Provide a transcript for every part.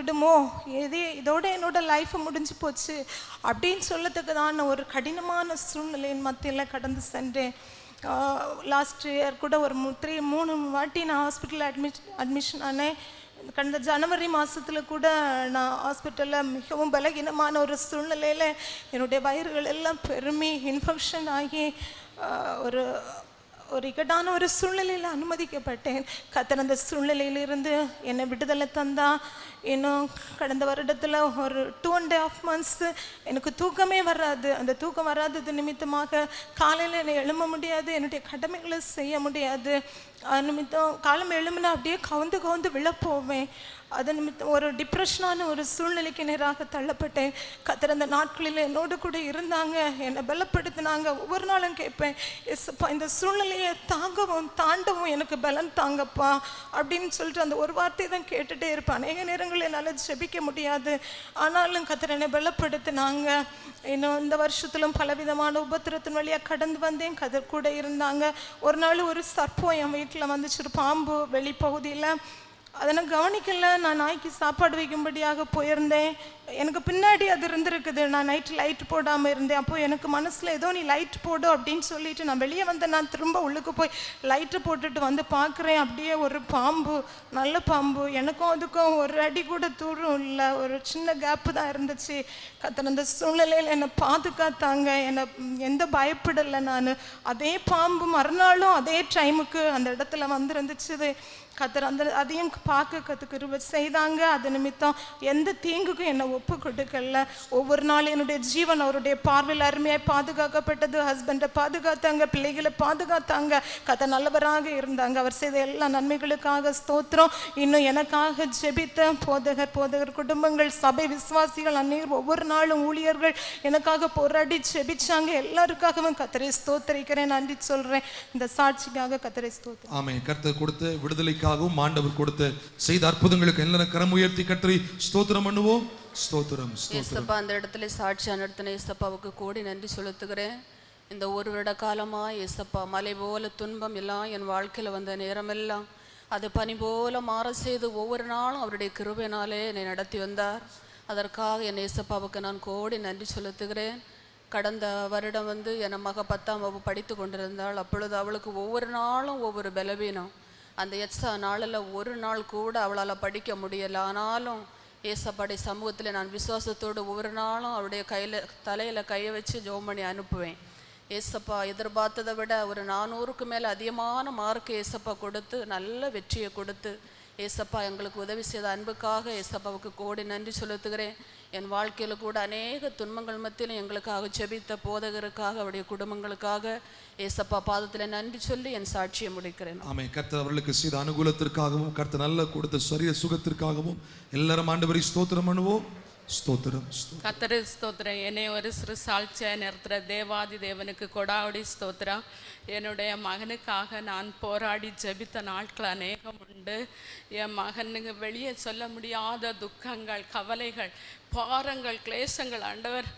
விடுமோ, இதோட என்னோட லைஃப் முடிஞ்சு போச்சு அப்படின்னு சொல்லத்துக்கு தான் ஒரு கடினமான சூழ்நிலையின் மத்தியில் கடந்து சென்றேன். லாஸ்ட் இயர் கூட ஒரு 3 வாட்டி நான் ஹாஸ்பிட்டலில் அட்மிஷன் ஆனேன். கடந்த ஜனவரி மாதத்தில் கூட நான் ஹாஸ்பிட்டலில் மிகவும் பலகீனமான ஒரு சூழ்நிலையில் என்னுடைய வயிறுகள் எல்லாம் பெருமி இன்ஃபெக்ஷன் ஆகி ஒரு இக்கட்டான ஒரு சூழ்நிலையில் அனுமதிக்கப்பட்டேன். கர்த்தர் அந்த சூழ்நிலையிலிருந்து என்னை விடுதலை தந்தா. இன்னும் கடந்த வருடத்தில் ஒரு 2.5 months எனக்கு தூக்கமே வராது. அந்த தூக்கம் வராதது நிமித்தமாக காலையில் என்னை எழும்ப முடியாது, என்னுடைய கடமைகளை செய்ய முடியாது. நிமித்தம் காலம் எழும்பினா அப்படியே கவுந்து விழப்போவேன். அது நிமித்தம் ஒரு டிப்ரெஷனான ஒரு சூழ்நிலைக்கு நேராக தள்ளப்பட்டேன். கர்த்தர் அந்த நாட்களில் என்னோடு கூட இருந்தாங்க, என்னை பலப்படுத்தினாங்க. ஒவ்வொரு நாளும் கேட்பேன், எஸ்ப்பா இந்த சூழ்நிலையை தாண்டவும் எனக்கு பலன் தாங்கப்பா அப்படின்னு சொல்லிட்டு அந்த ஒரு வார்த்தையை தான் கேட்டுகிட்டே இருப்பேன். அநேக நேரங்களில் என்னால் ஜெபிக்க முடியாது, ஆனாலும் கர்த்தர் என்னை பலப்படுத்தினாங்க. இன்னும் இந்த வருஷத்திலும் பலவிதமான உபத்திரத்தின் வழியாக கடந்து வந்தேன். கர்த்தர் கூட இருந்தாங்க. ஒரு நாள் ஒரு சர்ப்பம் என் வீட்டில் வந்துச்சு, ஒரு பாம்பு வெளிப்பகுதியில். அதை நான் கவனிக்கல. நான் நாய்க்கு சாப்பாடு வைக்கும்படியாக போயிருந்தேன். எனக்கு பின்னாடி அது இருந்திருக்குது. நான் நைட்டு லைட் போடாமல் இருந்தேன். அப்போது எனக்கு மனசில் ஏதோ நீ லைட் போடு அப்படின்னு சொல்லிட்டு நான் வெளியே வந்தேன். நான் திரும்ப உள்ளுக்கு போய் லைட்டு போட்டுட்டு வந்து பார்க்குறேன், அப்படியே ஒரு பாம்பு, நல்ல பாம்பு. எனக்கும் அதுக்கும் ஒரு அடி கூட தூரம் இல்லை, ஒரு சின்ன கேப்பு தான் இருந்துச்சு. கர்த்தர் அந்த சூழ்நிலையில் என்னை பாதுகாத்தாங்க. என்னை எந்த பயப்படலை நான். அதே பாம்பு மறுநாளும் அதே டைமுக்கு அந்த இடத்துல வந்துருந்துச்சு. கர்த்தர் அதையும் பார்க்க கிருபை செய்தாங்க. அது நிமித்தம் எந்த தீங்குக்கும் என்னை ஒப்பு கொடுக்கல. ஒவ்வொரு நாளும் என்னுடைய ஜீவன் அவருடைய பார்வையில் அருமையாக பாதுகாக்கப்பட்டது. ஹஸ்பண்டை பாதுகாத்தாங்க, பிள்ளைகளை பாதுகாத்தாங்க. கர்த்தர் நல்லவராக இருந்தாங்க. அவர் செய்த எல்லா நன்மைகளுக்காக ஸ்தோத்திரம். இன்னும் எனக்காக ஜெபித்த போதகர் குடும்பங்கள், சபை விசுவாசிகள், அநேகர், ஒவ்வொரு நாளும் ஊழியர்கள் எனக்காக போராடி ஜெபிச்சாங்க. எல்லாருக்காகவும் கர்த்தரை ஸ்தோத்திரிக்கிறேன், நன்றி சொல்றேன். இந்த சாட்சிக்காக கர்த்தரை ஸ்தோத்திரம். ஆமென். கர்த்தர் கொடுத்த விடுதலைக்காகவும் ஆண்டவர் கொடுத்த செய்த அற்புதங்களுக்கு எல்லாரும் கரம் உயர்த்தி கர்த்தரை ஸ்தோத்திரம் பண்ணுவோம். ஸ்தோத்திரம். ஏசப்பா அந்த இடத்துல சாட்சியா நடத்தின ஏசப்பாவுக்கு கோடி நன்றி செலுத்துகிறேன். இந்த ஒரு வருட காலமா ஏசப்பா மலை போல துன்பம் எல்லாம் என் வாழ்க்கையில் வந்த நேரமெல்லாம் அது பனி போல மாற செய்து ஒவ்வொரு நாளும் அவருடைய கிருபையினாலே என்னை நடத்தி வந்தார். அதற்காக என் ஏசப்பாவுக்கு நான் கோடி நன்றி செலுத்துகிறேன். கடந்த வருடம் என் மக 10ஆம் வகுப்பு படித்து கொண்டிருந்தாள். அப்பொழுது அவளுக்கு ஒவ்வொரு நாளும் ஒவ்வொரு பலவீனம். அந்த எக்ஸா நாளில் ஒரு நாள் கூட அவளால் படிக்க முடியலை. ஆனாலும் ஏசப்பாடி சமூகத்தில் நான் விசுவாசத்தோடு ஒவ்வொரு நாளும் அவருடைய தலையில் கையை வச்சு ஜெபம் பண்ணி அனுப்புவேன். ஏசப்பா எதிர்பார்த்ததை விட ஒரு 400க்கு மேலே அதிகமான மார்க் ஏசப்பா கொடுத்து நல்ல வெற்றியை கொடுத்து ஏசப்பா எங்களுக்கு உதவி செய்த அன்புக்காக ஏசப்பாவுக்கு கோடி நன்றி செலுத்துகிறேன். என் வாழ்க்கையில் கூட அநேக துன்பங்கள் மத்தியிலும் எங்களுக்காக ஜெபித்த போதகருக்காக அவருடைய குடும்பங்களுக்காக ஏசப்பா பாதத்தில் நன்றி சொல்லி என் சாட்சியை முடிக்கிறேன். ஆமென். கர்த்தர் அவர்களுக்கு செய்த அனுகூலத்திற்காகவும் கர்த்தர் நல்ல கொடுத்த சரீர சுகத்திற்காகவும் எல்லாரும் ஆண்டவரை ஸ்தோத்திரம் பண்ணுவோம். ஸ்தோத்திரம். கர்த்தரே ஸ்தோத்திரம். என்னை ஒரு சிறு சாட்சியாக நிறுத்துகிற தேவாதி தேவனுக்கு கொடாவடி ஸ்தோத்திரம். என்னுடைய மகனுக்காக நான் போராடி ஜெபித்த நாட்கள் அநேகம் உண்டு. என் மகனுக்கு வெளியே சொல்ல முடியாத துக்கங்கள், கவலைகள், பாரங்கள், கிளேசங்கள் ஆண்டவர்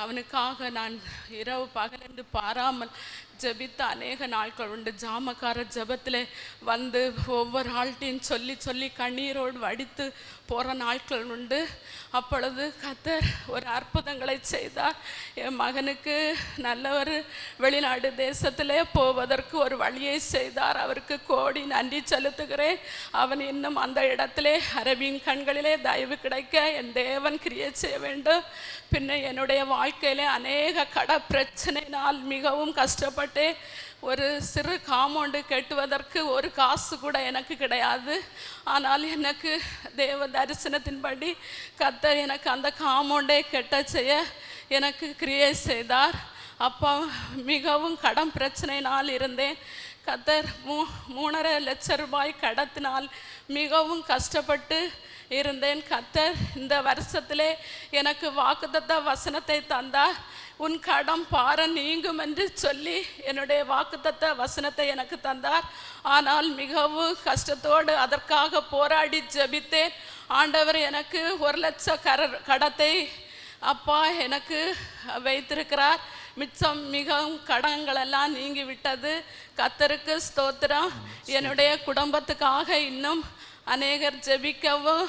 அவனுக்காக நான் இரவு பகலென்று பாராமல் ஜெபித்த அநேக நாட்கள் உண்டு. ஜாமக்கார ஜெபத்தில் ஒவ்வொரு ஆள்கிட்டையும் சொல்லி கண்ணீரோடு வடித்து போகிற நாட்கள் உண்டு. அப்பொழுது கர்த்தர் ஒரு அற்புதங்களை செய்தார். என் மகனுக்கு நல்ல ஒரு வெளிநாடு தேசத்திலே போவதற்கு ஒரு வழியை செய்தார். அவருக்கு கோடி நன்றி செலுத்துகிறேன். அவன் இன்னும் அந்த இடத்திலே அரபியின் கண்களிலே தயவு கிடைக்க என் தேவன் கிரியை செய்ய வேண்டும். பின்ன என்னுடைய வாழ்க்கையிலே அநேக பிரச்சனையினால் மிகவும் கஷ்டப்பட்டு ஒரு சிறு காம்பவுண்டு கட்டுவதற்கு ஒரு காசு கூட எனக்கு கிடையாது. ஆனால் எனக்கு தேவ தரிசனத்தின்படி கர்த்தர் எனக்கு அந்த காம்பவுண்டை கட்ட செய்ய எனக்கு கிரியை செய்தார். அப்போ மிகவும் கடன் பிரச்சனையினால் இருந்தேன். கர்த்தர் 3.5 லட்சம் ரூபாய் கடத்தினால் மிகவும் கஷ்டப்பட்டு இருந்தேன். கர்த்தர் இந்த வருஷத்திலே எனக்கு வாக்குத்தத்த வசனத்தை தந்தார். உன் கடன் பாரம் நீங்கும் என்று சொல்லி என்னுடைய வாக்குத்தத்த வசனத்தை எனக்கு தந்தார். ஆனால் மிகவும் கஷ்டத்தோடு அதற்காக போராடி ஜெபித்தேன். ஆண்டவர் எனக்கு 1 லட்சம் கடத்தை அப்பா எனக்கு வைத்திருக்கிறார். மிச்சம் மிகவும் கடன்களெல்லாம் நீங்கி விட்டது. கர்த்தருக்கு ஸ்தோத்திரம். என்னுடைய குடும்பத்துக்காக இன்னும் அநேகர் ஜெபிக்கவும்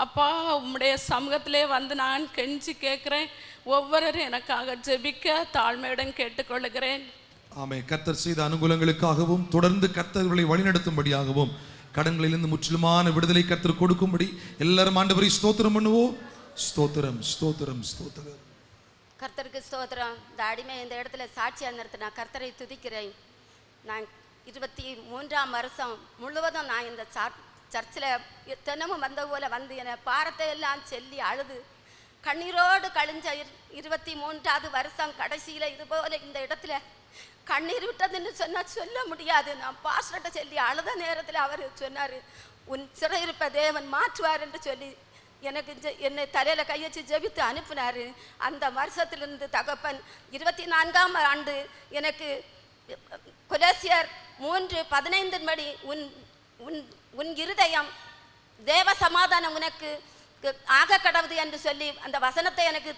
அப்பா உம்முடைய சமூகத்திலே வந்து நான் கெஞ்சி கேட்குறேன். ஒவ்வொருவரும் எனக்காக ஜெபிக்க தாழ்மையுடன் கேட்டுக்கொள்கிறேன். ஆமே. கர்த்தர் செய்த அனுகூலங்களுக்காகவும் தொடர்ந்து கர்த்தர்களை வழிநடத்தும்படியாகவும் கடன்களிலிருந்து முற்றிலுமான விடுதலை கர்த்தர் கொடுக்கும்படி எல்லாரும் ஆண்டவரை ஸ்தோத்திரம் பண்ணுவோம். ஸ்தோத்திரம், ஸ்தோத்திரம், ஸ்தோத்திரம். கர்த்தருக்கு ஸ்தோத்திரம். இந்த அடிமை இந்த இடத்துல சாட்சியாக நிறுத்தினா கர்த்தரை துதிக்கிறேன். நான் 23ஆம் வருஷம் முழுவதும் நான் இந்த சர்ச்சில் தினமும் வந்த போல வந்து என்னை பாரத்தை எல்லாம் சொல்லி அழுது கண்ணீரோடு கழிஞ்ச 23ஆவது வருஷம் கடைசியில் இதுபோல இந்த இடத்துல கண்ணீர் விட்டதுன்னு சொன்னால் சொல்ல முடியாது. நான் பாஸ்டர்கிட்ட சொல்லி அழுத நேரத்தில் அவர் சொன்னார், உன் சிறையிருப்ப தேவன் மாற்றுவார் என்று சொல்லி எனக்கு என்னை தலையில் கையச்சு ஜெபித்து அனுப்பினார். அந்த வருஷத்திலிருந்து தகப்பன் 24ஆம் ஆண்டு எனக்கு கொலோசியர் 3:15 படி உன் உன் உன் இருதயம் தேவ சமாதானம் உனக்கு ஆக கடவுது என்று சொல்லி அந்த வசனத்தை எனக்கு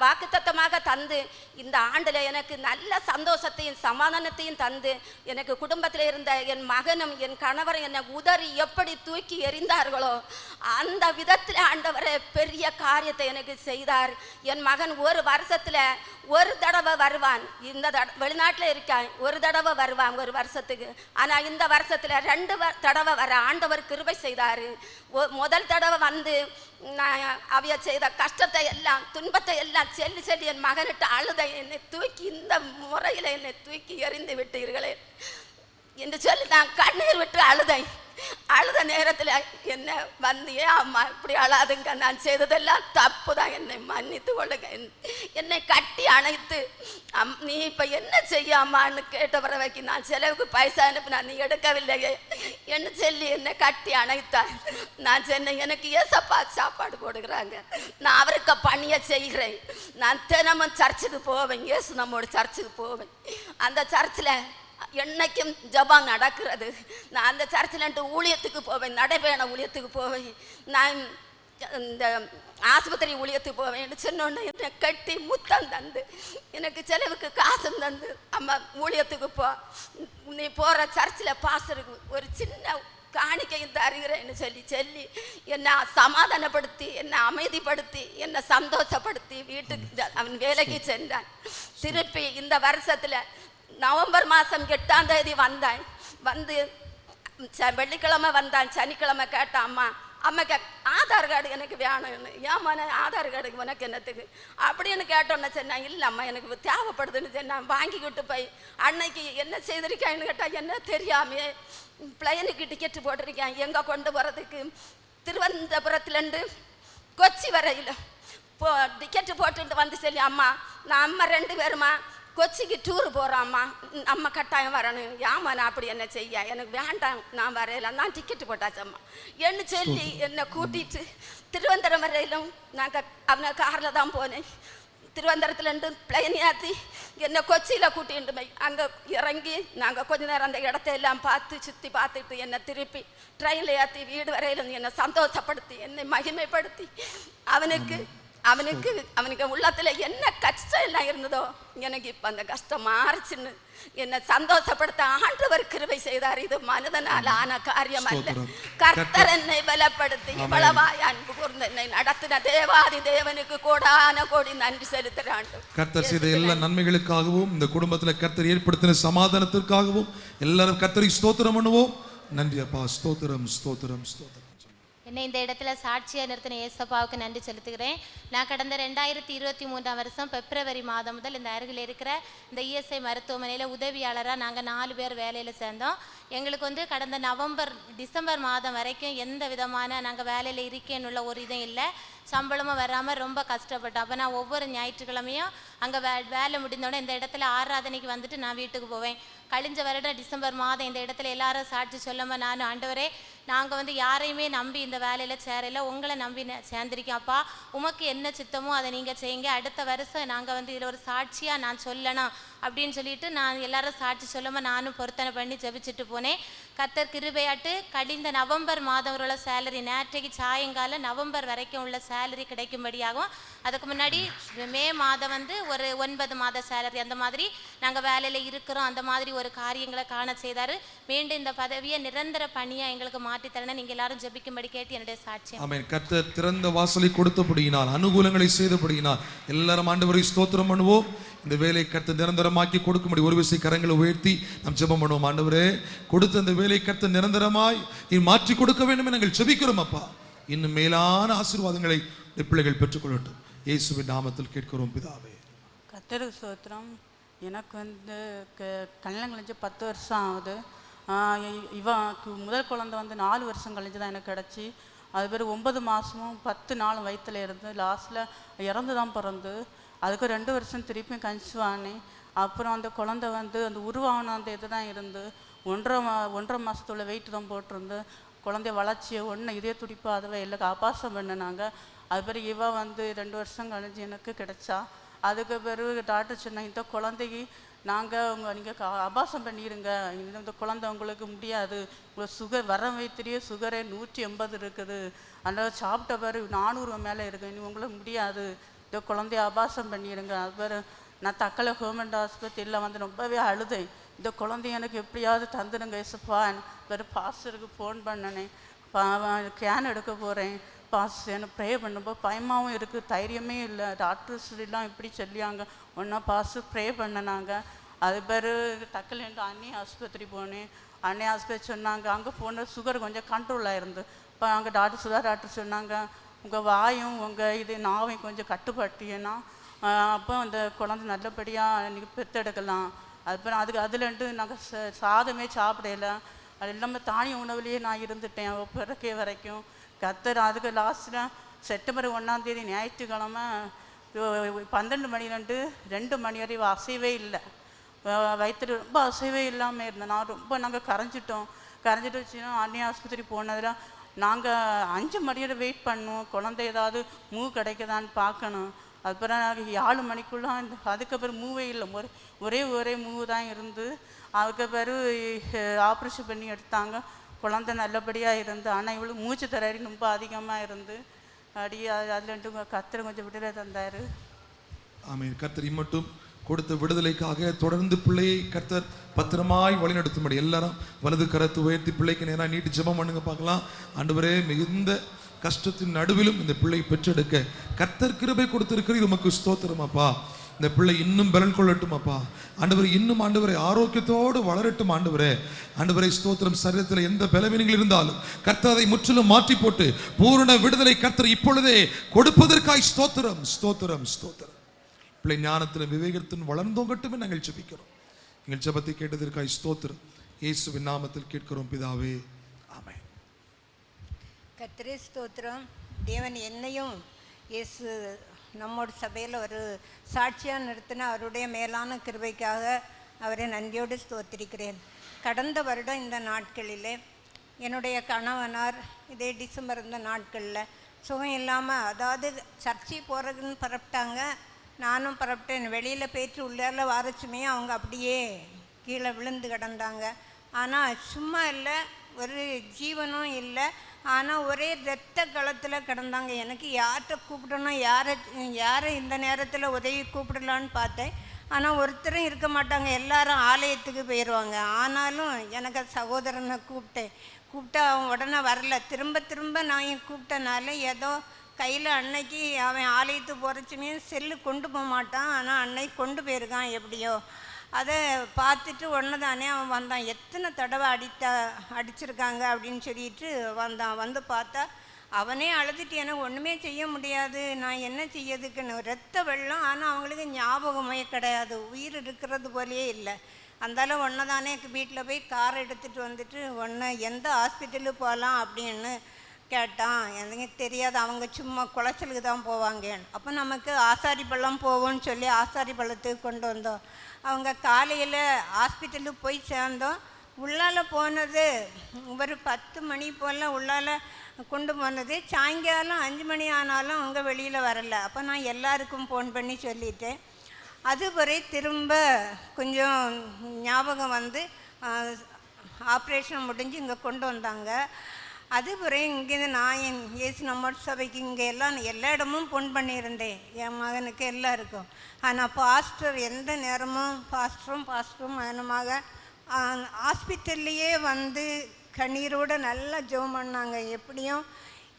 வாக்குத்தத்தமாக தந்து இந்த ஆண்டில் எனக்கு நல்ல சந்தோஷத்தையும் சமாதானத்தையும் தந்து எனக்கு குடும்பத்தில் இருந்த என் மகனும் என் கணவரும் என்னை உதறி எப்படி தூக்கி எறிந்தார்களோ அந்த விதத்தில் ஆண்டவரே பெரிய காரியத்தை எனக்கு செய்தார். என் மகன் ஒரு வருஷத்தில் ஒரு தடவை வருவான். இந்த வெளிநாட்டில் இருக்கான், ஒரு தடவை வருவான் ஒரு வருஷத்துக்கு. ஆனால் இந்த வருஷத்தில் 2 தடவை வர ஆண்டவர் கிருபை செய்தார். முதல் தடவை வந்து நான் அவைய செய்த கஷ்டத்தை எல்லாம் துன்பத்தை எல்லாம் சொல்லி என் மகனிட்டு அழுதை என்னை தூக்கி இந்த முறையில் என்னை தூக்கி எறிந்து விட்டீர்களே என்று சொல்லி நான் கண்ணீர் விட்டு அழுத நேரத்தில் என்ன வந்து ஏன் அம்மா இப்படி அழாதுங்க, நான் செய்ததெல்லாம் தப்பு தான், என்னை மன்னித்து கொள்ளுங்க, என்னை கட்டி அணைத்து நீ இப்போ என்ன செய்ய அம்மான்னு கேட்ட பிறவைக்கு நான் செலவுக்கு பைசா அனுப்பினா நீ எடுக்கவில்லையே என்ன சொல்லி என்னை கட்டி அணைத்தார். நான் சொன்னேன், எனக்கு ஏசப்பா சாப்பாடு போடுகிறாங்க, நான் அவருக்கு பணியை செய்கிறேன், நான் தினமும் சர்ச்சுக்கு போவேன், ஏசு நம்மோட சர்ச்சுக்கு போவேன். அந்த சர்ச்சில் என்னைக்கும் ஜபம் நடக்கிறது. நான் அந்த சர்ச்சில் ஊழியத்துக்கு போவேன், நடைபயண ஊழியத்துக்கு போவேன், நான் இந்த ஆஸ்பத்திரி ஊழியத்துக்கு போவேன். சொன்னோன்னு என்னை கட்டி முத்தம் தந்து எனக்கு செலவுக்கு காசும் தந்து அம்மா ஊழியத்துக்கு போ, நீ போகிற சர்ச்சில் பாஸ்டருக்கு ஒரு சின்ன காணிக்கையும் தருகிறேன்னு சொல்லி என்னை சமாதானப்படுத்தி என்னை அமைதிப்படுத்தி என்னை சந்தோஷப்படுத்தி வீட்டுக்கு அவன் வேலைக்கு சென்றான். திருப்பி இந்த வருஷத்தில் நவம்பர் மாதம் 8ஆம் தேதி வந்தான். வந்து வெள்ளிக்கிழமை வந்தான். சனிக்கிழமை கேட்டான், அம்மாக்கு ஆதார் கார்டு எனக்கு வேணும்னு. ஏம்மா ஆதார் கார்டுக்கு உனக்கு என்னத்துக்கு அப்படின்னு கேட்டோன்னு சொன்னான். இல்லை அம்மா எனக்கு தேவைப்படுதுன்னு சொன்னான். வாங்கிக்கிட்டு போய் அன்னைக்கு என்ன செய்திருக்கான்னு கேட்டால் என்ன தெரியாமே பிளைனுக்கு டிக்கெட்டு போட்டிருக்கேன், எங்கே கொண்டு போகிறதுக்கு திருவனந்தபுரத்துலேருந்து கொச்சி வரையில் டிக்கெட்டு போட்டுட்டு வந்து சொல்லி அம்மா நான் 2 பேருமா கொச்சிக்கு டூரு போகிறாம்மா, அம்மா கட்டாயம் வரணும். ஏம்மா நான் அப்படி என்ன செய்ய, எனக்கு வேண்டாம், நான் வரையில, நான் டிக்கெட்டு போட்டாச்சம்மா என்ன சொல்லி என்னை கூட்டிகிட்டு திருவனந்தபுரம் வரையிலும் நாங்கள் அவனை காரில் தான் போனேன். திருவனந்தபுரத்துலேருந்து பிளைன் ஏற்றி என்னை கொச்சியில் கூட்டிகிட்டு போய் அங்கே இறங்கி நாங்கள் கொஞ்ச நேரம் அந்த இடத்தையெல்லாம் பார்த்து சுற்றி பார்த்துட்டு என்னை திருப்பி ட்ரெயினில் ஏற்றி வீடு வரையிலும் என்னை சந்தோஷப்படுத்தி என்னை மகிமைப்படுத்தி அவனுக்கு உள்ளத்தில் என்ன கஷ்டம் எல்லாம் இருந்ததோ எனக்கு இப்போ அந்த கஷ்டம் மாறிச்சுன்னு என்னை சந்தோஷப்படுத்த ஆண்டவர் கிருபை செய்தார். இது மனிதனால் ஆன காரியம் அல்ல. கர்த்தர் என்னை பலப்படுத்தி இவ்வளவாய் அன்பு கூர்ந்து என்னை நடத்தின தேவாதி தேவனுக்கு கோடான கோடி நன்றி செலுத்துகிறான். கர்த்தர் செய்த எல்லா நன்மைகளுக்காகவும் இந்த குடும்பத்தில் கர்த்தர் ஏற்படுத்தின சமாதானத்திற்காகவும் எல்லாரும் கர்த்தரை ஸ்தோத்திரம் பண்ணுவோம். நன்றி அப்பா. ஸ்தோத்திரம், ஸ்தோத்திரம், ஸ்தோத்திரம். என்னை இந்த இடத்துல சாட்சியாக நிறுத்தின ஏசப்பாவுக்கு நன்றி செலுத்துகிறேன். நான் கடந்த 2023ஆம் வருஷம் பிப்ரவரி மாதம் முதல் இந்த அருகில் இருக்கிற இந்த இஎஸ்ஐ மருத்துவமனையில் உதவியாளராக நாங்கள் 4 பேர் வேலையில் சேர்ந்தோம். எங்களுக்கு கடந்த டிசம்பர் மாதம் வரைக்கும் எந்த விதமான நாங்கள் வேலையில் இருக்கேன்னு ஒரு இதுவும் இல்லை, சம்பளமும் வராமல் ரொம்ப கஷ்டப்பட்டோம். அப்போ நான் ஒவ்வொரு ஞாயிற்றுக்கிழமையும் அங்கே வேலை முடிந்தோடனே இந்த இடத்துல ஆராதனைக்கு வந்துட்டு நான் வீட்டுக்கு போவேன். கழிஞ்ச வருடம் டிசம்பர் மாதம் இந்த இடத்துல எல்லாரும் சாட்சி சொல்லாமல் நானும், ஆண்டவரே நாங்கள் யாரையுமே நம்பி இந்த வேலையில் சேரல, உங்களை நம்பி சேர்ந்திருக்கோம்ப்பா, உமக்கு என்ன சித்தமோ அதை நீங்கள் செய்யுங்க, அடுத்த வருஷம் நாங்கள் இதில் ஒரு சாட்சியாக நான் சொல்லணும் அப்படின்னு சொல்லிட்டு நான் எல்லாரும் சாட்சி சொல்லாமல் நானும் பொருத்தனை பண்ணி ஜெபிச்சுட்டு போனேன். கர்த்தர் கிருபையாட்டு கழிந்த நவம்பர் மாதம் உள்ள சேலரி நேற்றைக்கு சாயங்காலம் நவம்பர் வரைக்கும் உள்ள சேலரி கிடைக்கும்படியாகும். அதுக்கு முன்னாடி மே மாதம் ஒரு 9 மாத சேலரி அந்த மாதிரி நாங்கள் வேலையில் இருக்கிறோம். அந்த மாதிரி ஒரு காரியங்களை காண செய்தார். மீண்டும் இந்த பதவியை நிரந்தர பணியாக எங்களுக்கு மாற்றித்தரணும். நீங்கள் எல்லாரும் ஜெபிக்கும்படி கேட்டு என்னுடைய சாட்சியம். ஆமென். கர்த்தர் திறந்த வாசலை கொடுத்தபடியினால், அனுகூலங்களை செய்தபடியினால் எல்லாரும் ஆண்டவரை ஸ்தோத்திரம் பண்ணுவோம். இந்த வேலை கர்த்தர் நிரந்தரமாக்கி கொடுக்கும்படி ஒரு விசை கரங்களை உயர்த்தி நாம் ஜெபம் பண்ணுவோம். ஆண்டவரே, கொடுத்த அந்த வேலை கர்த்தர் நிரந்தரமாய் மாற்றி கொடுக்க வேண்டும் என நாங்கள் ஜெபிக்கிறோம். அப்பா, இன்னும் மேலான ஆசீர்வாதங்களை பிள்ளைகள் பெற்றுக்கொள்ளட்டும். இயேசுவின் நாமத்தில் கேட்கிறோம் பிதாவே. கர்த்தருக்கு ஸ்தோத்திரம். எனக்கு கல்யாணம் கழிஞ்சு 10 வருஷம் ஆகுது. இவனுக்கு முதல் குழந்தை 4 வருஷம் கழிஞ்சு தான் எனக்கு கிடச்சி. அது பேர் 9 மாதமும் 10 நாளும் வயிற்றில் இருந்து லாஸ்ட்டில் இறந்து தான் பிறந்து. அதுக்கு 2 வருஷம் திருப்பியும் கன்சீவ் ஆனேன். அப்புறம் அந்த குழந்தை அந்த உருவான அந்த இது தான் இருந்து 1.5 மாதத்துள்ள வெயிட் தான் போட்டிருந்து. குழந்தைய வளர்ச்சியை இதே துடிப்பு அதுவே எல்லாம் ஆபாசம் பண்ணினாங்க. அது பிறகு இவ 2 வருஷம் கழிஞ்சு எனக்கு கிடைச்சா. அதுக்கு பிறகு டாக்டர் சொன்னாங்க, இந்த குழந்தைக்கு நீங்கள் ஆபாசம் பண்ணிடுங்க, இந்த குழந்தை உங்களுக்கு முடியாது, உங்கள் சுகர் வர வயிற்றுலேயே சுகரே 180 இருக்குது, அதனால் சாப்பிட்ட பிறகு 400 மேலே இருக்குது, இனி உங்களுக்கு முடியாது, இந்த குழந்தைய ஆபாசம் பண்ணிடுங்க. அது பிறகு நான் தக்கலை கவர்மெண்ட் ஆஸ்பத்திரியில் ரொம்பவே அழுதேன். இந்த குழந்தைய எனக்கு எப்படியாவது தந்துடுங்க ஏசப்பா. பிறகு பாஸ்டருக்கு ஃபோன் பண்ணினேன், கேன் எடுக்க போகிறேன் பாஸ்டர், எனக்கு ப்ரே பண்ணும்போது பயமாகவும் இருக்குது, தைரியமே இல்லை. டாக்டர்ஸ் எல்லாம் இப்படி சொல்லியாங்க. ஒன்றா பாஸ்டர் ப்ரே பண்ணினாங்க. அது பிறகு டக்குலேருந்து அண்ணி ஆஸ்பத்திரி போனேன். அண்ணி ஆஸ்பத்திரி சொன்னாங்க, அங்கே போன சுகர் கொஞ்சம் கண்ட்ரோலாக இருந்து. இப்போ அங்கே சுதா டாக்டர் சொன்னாங்க, உங்கள் வாயும் உங்கள் நாவையும் கொஞ்சம் கட்டுப்பட்டீங்கன்னா அப்போ அந்த குழந்தை நல்லபடியாக நீங்கள் பெற்றெடுக்கலாம். அதுக்கப்புறம் அதுலேருந்து நாங்கள் சாதமே சாப்பிடல, அது இல்லாமல் தானிய உணவுலேயே நான் இருந்துட்டேன் பிறக்கே வரைக்கும். கர்த்தர் அதுக்கு லாஸ்ட்டில் செப்டம்பர் 1ஆம் தேதி ஞாயிற்றுக்கிழமை 12 மணிலேருந்து 2 மணி வரை அசைவே இல்லை, வயிற்று ரொம்ப அசைவே இல்லாமல் இருந்தேன். நாங்கள் கரைஞ்சிட்டு வச்சுன்னா அண்ணி ஆஸ்பத்திரி போனதில் நாங்கள் 5 மணியோட வெயிட் பண்ணுவோம், குழந்தை ஏதாவது மூவ் கிடைக்குதான்னு பார்க்கணும். அதுக்கப்புறம் நாங்கள் 7 மணிக்குள்ளே அதுக்கப்புறம் மூவே இல்லை, ஒரே மூவ் தான் இருந்து. அதுக்கு பிறகு ஆப்ரேஷன் பண்ணி எடுத்தாங்க. குழந்தை நல்லபடியாக இருந்து. ஆனால் இவளுக்கு மூச்சு தராரி ரொம்ப அதிகமாக இருந்து அதுலேருந்து கர்த்தர் கொஞ்சம் விடுதலை தந்தார். ஆமென். கர்த்தர் இம்மட்டும் கொடுத்த விடுதலைக்காக தொடர்ந்து பிள்ளையை கர்த்தர் பத்திரமாய் வழிநடத்தும்படி எல்லாரும் வலது கரத்தை உயர்த்தி பிள்ளைக்கு நேராக நீட்டி ஜெபம் பண்ணுங்க பார்க்கலாம். ஆண்டவரே, மிகுந்த கஷ்டத்தின் நடுவிலும் இந்த பிள்ளை பெற்றெடுக்க கர்த்தர் கிருபை கொடுத்திருக்கிறது உமக்கு ஸ்தோத்திரம் அப்பா. இந்த பிள்ளை இன்னும் பலன் கொள்ளட்டும் அப்பா. ஆண்டவரே, இன்னும் ஆண்டவரே ஆரோக்கியத்தோடு வளரட்டும் ஆண்டவரே. ஆண்டவரே ஸ்தோத்திரம். சரீரத்தில் எந்த பலவீனங்கள் இருந்தாலும் கர்த்தர் அதை முற்றிலும் மாற்றி போட்டு பூரண விடுதலை கர்த்தர் இப்பொழுதே கொடுப்பதற்காய் ஸ்தோத்திரம் ஸ்தோத்திரம் ஸ்தோத்திரம். பிள்ளை ஞானத்திலும் விவேகத்திலும் வளர்ந்தோங்கட்டுமே நாங்கள் ஜெபிக்கிறோம். எங்கள் ஜெபத்தை கேட்டதற்காய் ஸ்தோத்திரம். இயேசுவின் நாமத்தில் கேட்கிறோம் பிதாவே, ஆமென். கர்த்தரே ஸ்தோத்திரம். தேவன் என்னையும் இயேசு நம்மோட சபையில் ஒரு சாட்சியாக நிறுத்தின அவருடைய மேலான கிருபைக்காக அவரை நன்றியோடு ஸ்தோத்திரிக்கிறேன். கடந்த வருடம் இந்த நாட்களிலே என்னுடைய கணவனார் இதே டிசம்பர் இந்த நாட்களில் சுகம் இல்லாமல், அதாவது சர்ச்சை போகிறதுன்னு பரப்பிட்டாங்க, நானும் பரப்பிட்டேன். வெளியில் போயிட்டு உள்ளால வாரச்சுமே அவங்க அப்படியே கீழே விழுந்து கிடந்தாங்க. ஆனால் சும்மா இல்லை, ஒரு ஜீவனும் இல்லை, ஆனால் ஒரே இரத்த களத்தில் கிடந்தாங்க. எனக்கு யார்கிட்ட கூப்பிடணும், யாரை இந்த நேரத்தில் உதவி கூப்பிடலான்னு பார்த்தேன். ஆனால் ஒருத்தரும் இருக்க மாட்டாங்க, எல்லாரும் ஆலயத்துக்கு போயிடுவாங்க. ஆனாலும் எனக்கு சகோதரனை கூப்பிட்டா அவன் உடனே வரல. திரும்ப நான் கூப்பிட்டனால ஏதோ கையில் அன்னைக்கு அவன் ஆலயத்துக்கு போகிறச்சுமே செல்லு கொண்டு போக மாட்டான், ஆனால் அன்னைக்கு கொண்டு போயிருக்கான் எப்படியோ. அதை பார்த்துட்டு உடனே தானே அவன் வந்தான். எத்தனை தடவை அடிச்சிருக்காங்க அப்படின்னு சொல்லிட்டு வந்தான். வந்து பார்த்தா அவனே அழுதுட்டு எனக்கு ஒன்றுமே செய்ய முடியாது, நான் என்ன செய்யறதுக்குன்னு. ரத்த வெள்ளம், ஆனால் அவங்களுக்கு ஞாபகமே கிடையாது, உயிர் இருக்கிறது போலேயே இல்லை. அந்தால ஒன்று தானே வீட்டில் போய் கார் எடுத்துகிட்டு வந்துட்டு ஒன்று எந்த ஹாஸ்பிட்டலுக்கு போகலாம் அப்படின்னு கேட்டான். எனக்கு தெரியாது, அவங்க சும்மா குளச்சலுக்கு தான் போவாங்கன்னு. அப்போ நமக்கு ஆசாரி பள்ளம் போவோம்னு சொல்லி ஆசாரி பள்ளத்துக்கு கொண்டு வந்தோம். அவங்க காலையில் ஹாஸ்பிட்டலுக்கு போய் சேர்ந்தோம். உள்ளால் போனது ஒரு 10 மணி போல் உள்ளால் கொண்டு போனது. சாயங்காலம் 5 மணி ஆனாலும் அவங்க வெளியில் வரலை. அப்போ நான் எல்லாருக்கும் ஃபோன் பண்ணி சொல்லிட்டேன். அதுவரை திரும்ப கொஞ்சம் ஞாபகம் வந்து ஆப்ரேஷன் முடிஞ்சு இங்கே கொண்டு வந்தாங்க. அது பிறகு இங்கேருந்து நான் இயேசு நம்மோட சபைக்கு இங்கே எல்லாம் எல்லா இடமும் பொன் பண்ணியிருந்தேன், என் மகனுக்கு எல்லாருக்கும். ஆனால் பாஸ்டர் எந்த நேரமும் பாஸ்டரும் மகனுமாக ஹாஸ்பிட்டல்லையே வந்து கண்ணீரோடு நல்லா ஜெபம் பண்ணாங்க. எப்படியும்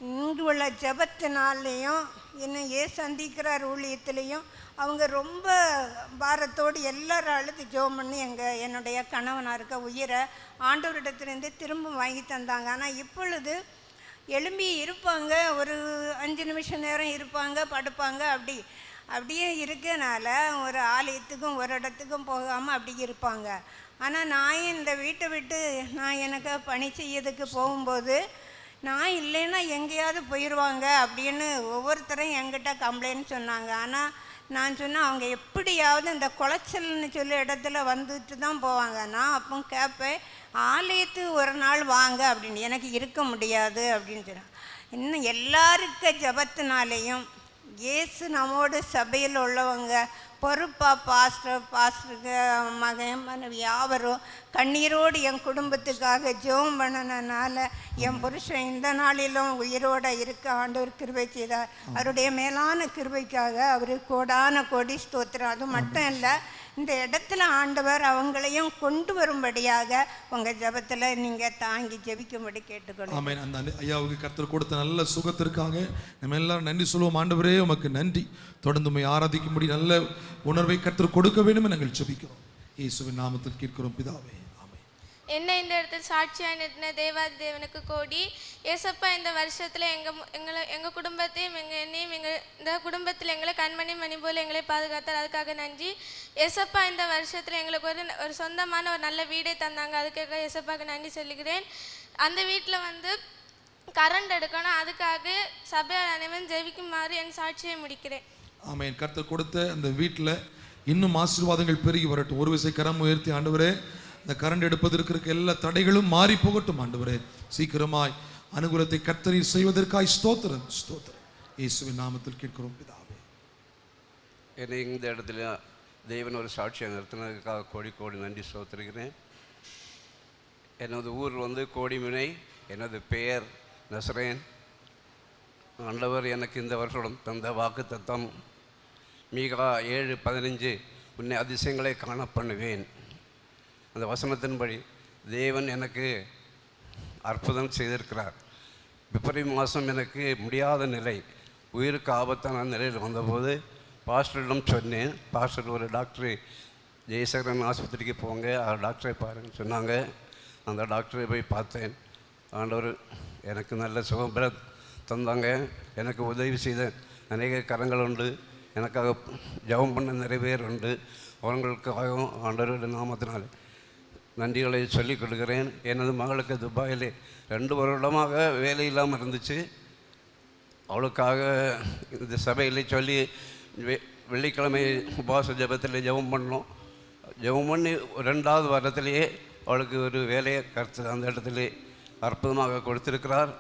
இங்கு உள்ள ஜெபத்தினாலேயும் இன்னும் சந்திக்கிறார் ஊழியத்துலேயும் அவங்க ரொம்ப பாரத்தோடு எல்லாரும் அழுது ஜெபம் பண்ணி என்னுடைய கணவனாருக்க உயிரை ஆண்டவரிடத்துலேருந்து திரும்ப வாங்கி தந்தாங்க. ஆனால் இப்பொழுது எழும்பி இருப்பாங்க, ஒரு 5 நிமிஷம் நேரம் இருப்பாங்க, படுப்பாங்க, அப்படியே இருக்கனால ஒரு ஆலயத்துக்கும் ஒரு இடத்துக்கும் போகாமல் அப்படி இருப்பாங்க. ஆனால் நான் இந்த வீட்டை விட்டு நான் எனக்கு பணி செய்யறதுக்கு போகும்போது நான் இல்லைன்னா எங்கேயாவது போயிடுவாங்க அப்படின்னு ஒவ்வொருத்தரும் என்கிட்ட கம்ப்ளைண்ட் சொன்னாங்க. ஆனால் நான் சொன்னேன், அவங்க எப்படியாவது இந்த குளச்சல்னு சொல்லி இடத்துல வந்துட்டு தான் போவாங்க. நான் அப்போ கேட்பேன், ஆலயத்துக்கு ஒரு நாள் வாங்க அப்படின்னு. எனக்கு இருக்க முடியாது அப்படின்னு சொன்னேன். இன்னும் எல்லாருக்க ஜபத்தினாலேயும் இயேசு நம்மோட சபையில் உள்ளவங்க பொறுப்பாக பாஸ்டருக்கு மகன் மனைவி யாவரும் கண்ணீரோடு என் குடும்பத்துக்காக ஜெபம் பண்ணனால என் புருஷன் இந்த நாளிலும் உயிரோடு இருக்க ஆண்டவர் கிருபை செய்தார். அவருடைய மேலான கிருபைக்காக அவர் கோடான கோடி ஸ்தோத்திரம். அது மட்டும் இல்லை, இந்த இடத்துல ஆண்டவர் அவங்களையும் கொண்டு வரும்படியாக உங்கள் ஜெபத்தில் நீங்கள் தாங்கி ஜெபிக்கும்படி கேட்டுக்கொள்ளுங்க. ஆமென். அந்த ஐயாவுக்கு கர்த்தர் கொடுத்த நல்ல சுகத்திற்காக நம்ம எல்லாரும் நன்றி சொல்லுவோம். ஆண்டவரே உமக்கு நன்றி. தொடர்ந்து உம்மை ஆராதிக்கும்படி நல்ல உணர்வை கர்த்தர் கொடுக்க வேண்டும் என நாங்கள் ஜெபிக்கிறோம். இயேசுவின் நாமத்தில் கேட்கிறோம் பிதாவே. என்னை இந்த இடத்துல சாட்சியாக நிறுத்தின தேவாதி தேவனுக்கு கோடி. ஏசப்பா இந்த வருஷத்தில் எங்கள் குடும்பத்தையும் என்னையும் இந்த குடும்பத்தில் எங்களை கண்மணி மணி போல் எங்களை பாதுகாத்தார். அதுக்காக நன்றி. ஏசப்பா இந்த வருஷத்தில் எங்களுக்கு ஒரு சொந்தமான ஒரு நல்ல வீடை தந்தாங்க. அதுக்காக ஏசப்பாவுக்கு நன்றி சொல்லுகிறேன். அந்த வீட்டில் கரண்ட் எடுக்கணும். அதுக்காக சபையார் அனைவரும் ஜெபிக்குமாறு என் சாட்சியை முடிக்கிறேன். ஆமென். கர்த்தர் கொடுத்த அந்த வீட்டில் இன்னும் ஆசீர்வாதங்கள் பெருகி வரட்டும். ஒரு விசை கரம் உயர்த்தி ஆண்டவரே இந்த கரண்ட் எடுப்பதற்கு இருக்க எல்லா தடைகளும் மாறி போகட்டும். ஆண்டவரே சீக்கிரமாய் அனுகூலத்தை கர்த்தரீர் செய்வதற்காய் ஸ்தோத்திரம் ஸ்தோத்திரம். இயேசுவின் நாமத்தில் கேட்கிறோம் பிதாவே. என்னை இந்த இடத்துல தேவன் ஒரு சாட்சியாக நிறுத்தினதுக்காக கோடி கோடி நன்றி ஸ்தோத்திரிக்கிறேன். எனது ஊர் கோடிமுனை. எனது பெயர் நசரேன். ஆண்டவர் எனக்கு இந்த வருஷம் தந்த வாக்கு தத்தம் மீகா 7:15 உன்னை அதிசயங்களை காண பண்ணுவேன். அந்த வசனத்தின்படி தேவன் எனக்கு அற்புதம் செய்திருக்கிறார். பிப்ரவரி மாதம் எனக்கு முடியாத நிலை, உயிருக்கு ஆபத்தான நிலையில் வந்தபோது பாஸ்டரிடம் சொன்னேன். பாஸ்டர் ஒரு டாக்டரு ஜெயசேகரன் ஆஸ்பத்திரிக்கு போங்க, டாக்டரை பாருங்கன்னு சொன்னாங்க. அந்த டாக்டரை போய் பார்த்தேன். ஆண்டவர் எனக்கு நல்ல சுகம் தந்தாங்க. எனக்கு உதவி செய்த அநேக கரங்கள் உண்டு. எனக்காக ஜெபம் பண்ண நிறைய பேர் உண்டு. அவங்களுக்காகவும் ஆண்டவருடைய நாமத்தினாலே நன்றிகளை சொல்லிக் கொடுக்கிறேன். எனது மகளுக்கு துபாயிலே 2 வருடமாக வேலை இல்லாமல் இருந்துச்சு. அவளுக்காக இந்த சபையில் சொல்லி வெள்ளிக்கிழமை உபவாச ஜபத்தில் ஜெபம் பண்ணோம். ஜெபம் பண்ணி 2வது வாரத்திலேயே அவளுக்கு ஒரு வேலையை கருத்து அந்த இடத்துல அற்புதமாக கொடுத்திருக்கிறார்.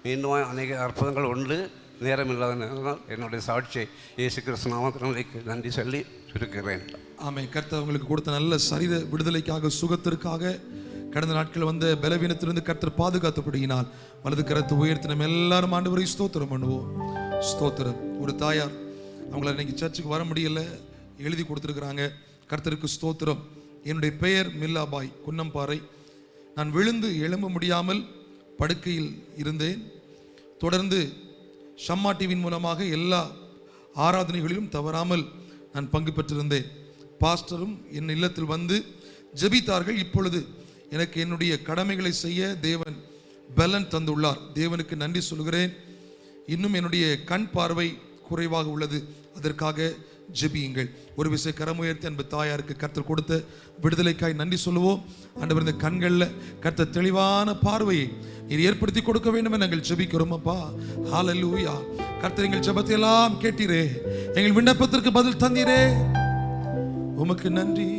மீண்டும் அநேக அற்புதங்கள் உண்டு. நேரம் இல்லாத நேரம் என்னுடைய சாட்சியை இயேசு கிறிஸ்து நாமத்திற்கு நன்றி சொல்லி இருக்கிறேன். ஆமென். கர்த்தர் உங்களுக்கு கொடுத்த நல்ல சரீர விடுதலைக்காக சுகத்திற்காக கடந்த நாட்கள் வந்த பலவீனத்திலிருந்து கர்த்தர் பாதுகாத்தபடியினால் வலது கரத்தை உயர்த்தி நம்ம எல்லாரும் ஆண்டவரை ஸ்தோத்திரம் பண்ணுவோம். ஸ்தோத்திரம். ஒரு தாயார் அவங்கள இன்னைக்கு சர்ச்சுக்கு வர முடியல, எழுதி கொடுத்துருக்குறாங்க. கர்த்தருக்கு ஸ்தோத்திரம். என்னுடைய பெயர் மில்லாபாய், குன்னம்பாறை. நான் விழுந்து எழும்ப முடியாமல் படுக்கையில் இருந்தேன். தொடர்ந்து ஷம்மா டிவியின் மூலமாக எல்லா ஆராதனைகளிலும் தவறாமல் நான் பங்கு பெற்றிருந்தேன். பாஸ்டரும் என் இல்லத்தில் வந்து ஜெபித்தார்கள். இப்பொழுது எனக்கு என்னுடைய கடமைகளை செய்ய தேவன் பலன் தந்துள்ளார். தேவனுக்கு நன்றி சொல்கிறேன். இன்னும் என்னுடைய கண் பார்வை குறைவாக உள்ளது, அதற்காக ஜெபியுங்கள். ஒரு விசை கரம் உயர்த்தி அன்பு தாயாருக்கு கர்த்தர் கொடுத்த விடுதலைக்காய் நன்றி சொல்லுவோம். ஆண்டவர் இந்த கண்களில் கர்த்தர் தெளிவான பார்வையை நீர் ஏற்படுத்தி கொடுக்க வேண்டும் என நாங்கள் ஜெபிக்கிறோம். அப்பா ஹல்லேலூயா. கர்த்தர் எங்கள் ஜெபத்தை எல்லாம் கேட்டீரே, எங்கள் விண்ணப்பத்திற்கு பதில் தந்தீரே, உமக்கு நன்றி.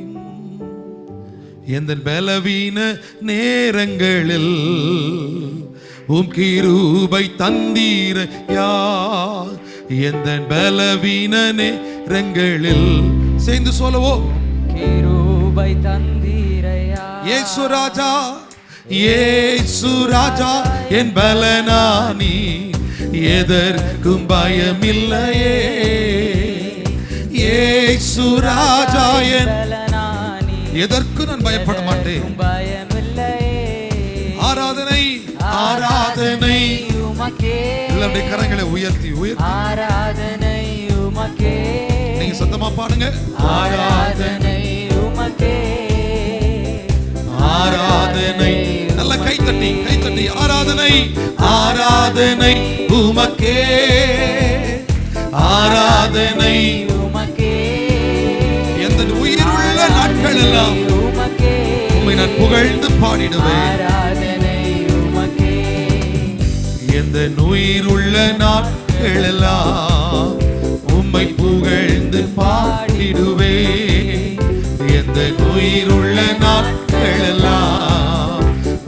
எந்த பலவீன நேரங்களில் உம் கிருபை தந்தீரையா. எந்த பலவீன நேரங்களில் சேர்ந்து சொல்லுவோம், கிருபை தந்தீரையா. இயேசு ராஜா இயேசு ராஜா என் பலனானி, எதற்கும் பயமில்லையே. இயேசு ராஜா என் பலனானி, எதற்கு நான் பயப்பட மாட்டேன். பயமில்லையே. ஆராதனை ஆராதனை உமக்கே, எல்லாருடைய கரங்களை உயர்த்தி உயர்த்தி ஆராதனை உமக்கே. நீங்க சத்தமா பாடுங்க. ஆராதனை உமக்கே, ஆராதனை. நல்ல கை தட்டி ஆராதனை ஆராதனை உமக்கே, ஆராதனை உமக்கே. எந்த உயிருள்ள நாட்கள் எல்லாம் உமக்கே, உம்மை நான் புகழ்ந்து பாடிடுவேன். ஆராதனை உமக்கே. எந்த உயிருள்ள நாட்கள் எல்லாம் உம்மை புகழ்ந்து பாடிடுவேன். எந்த உயிருள்ள நாட்கள் எல்லாம்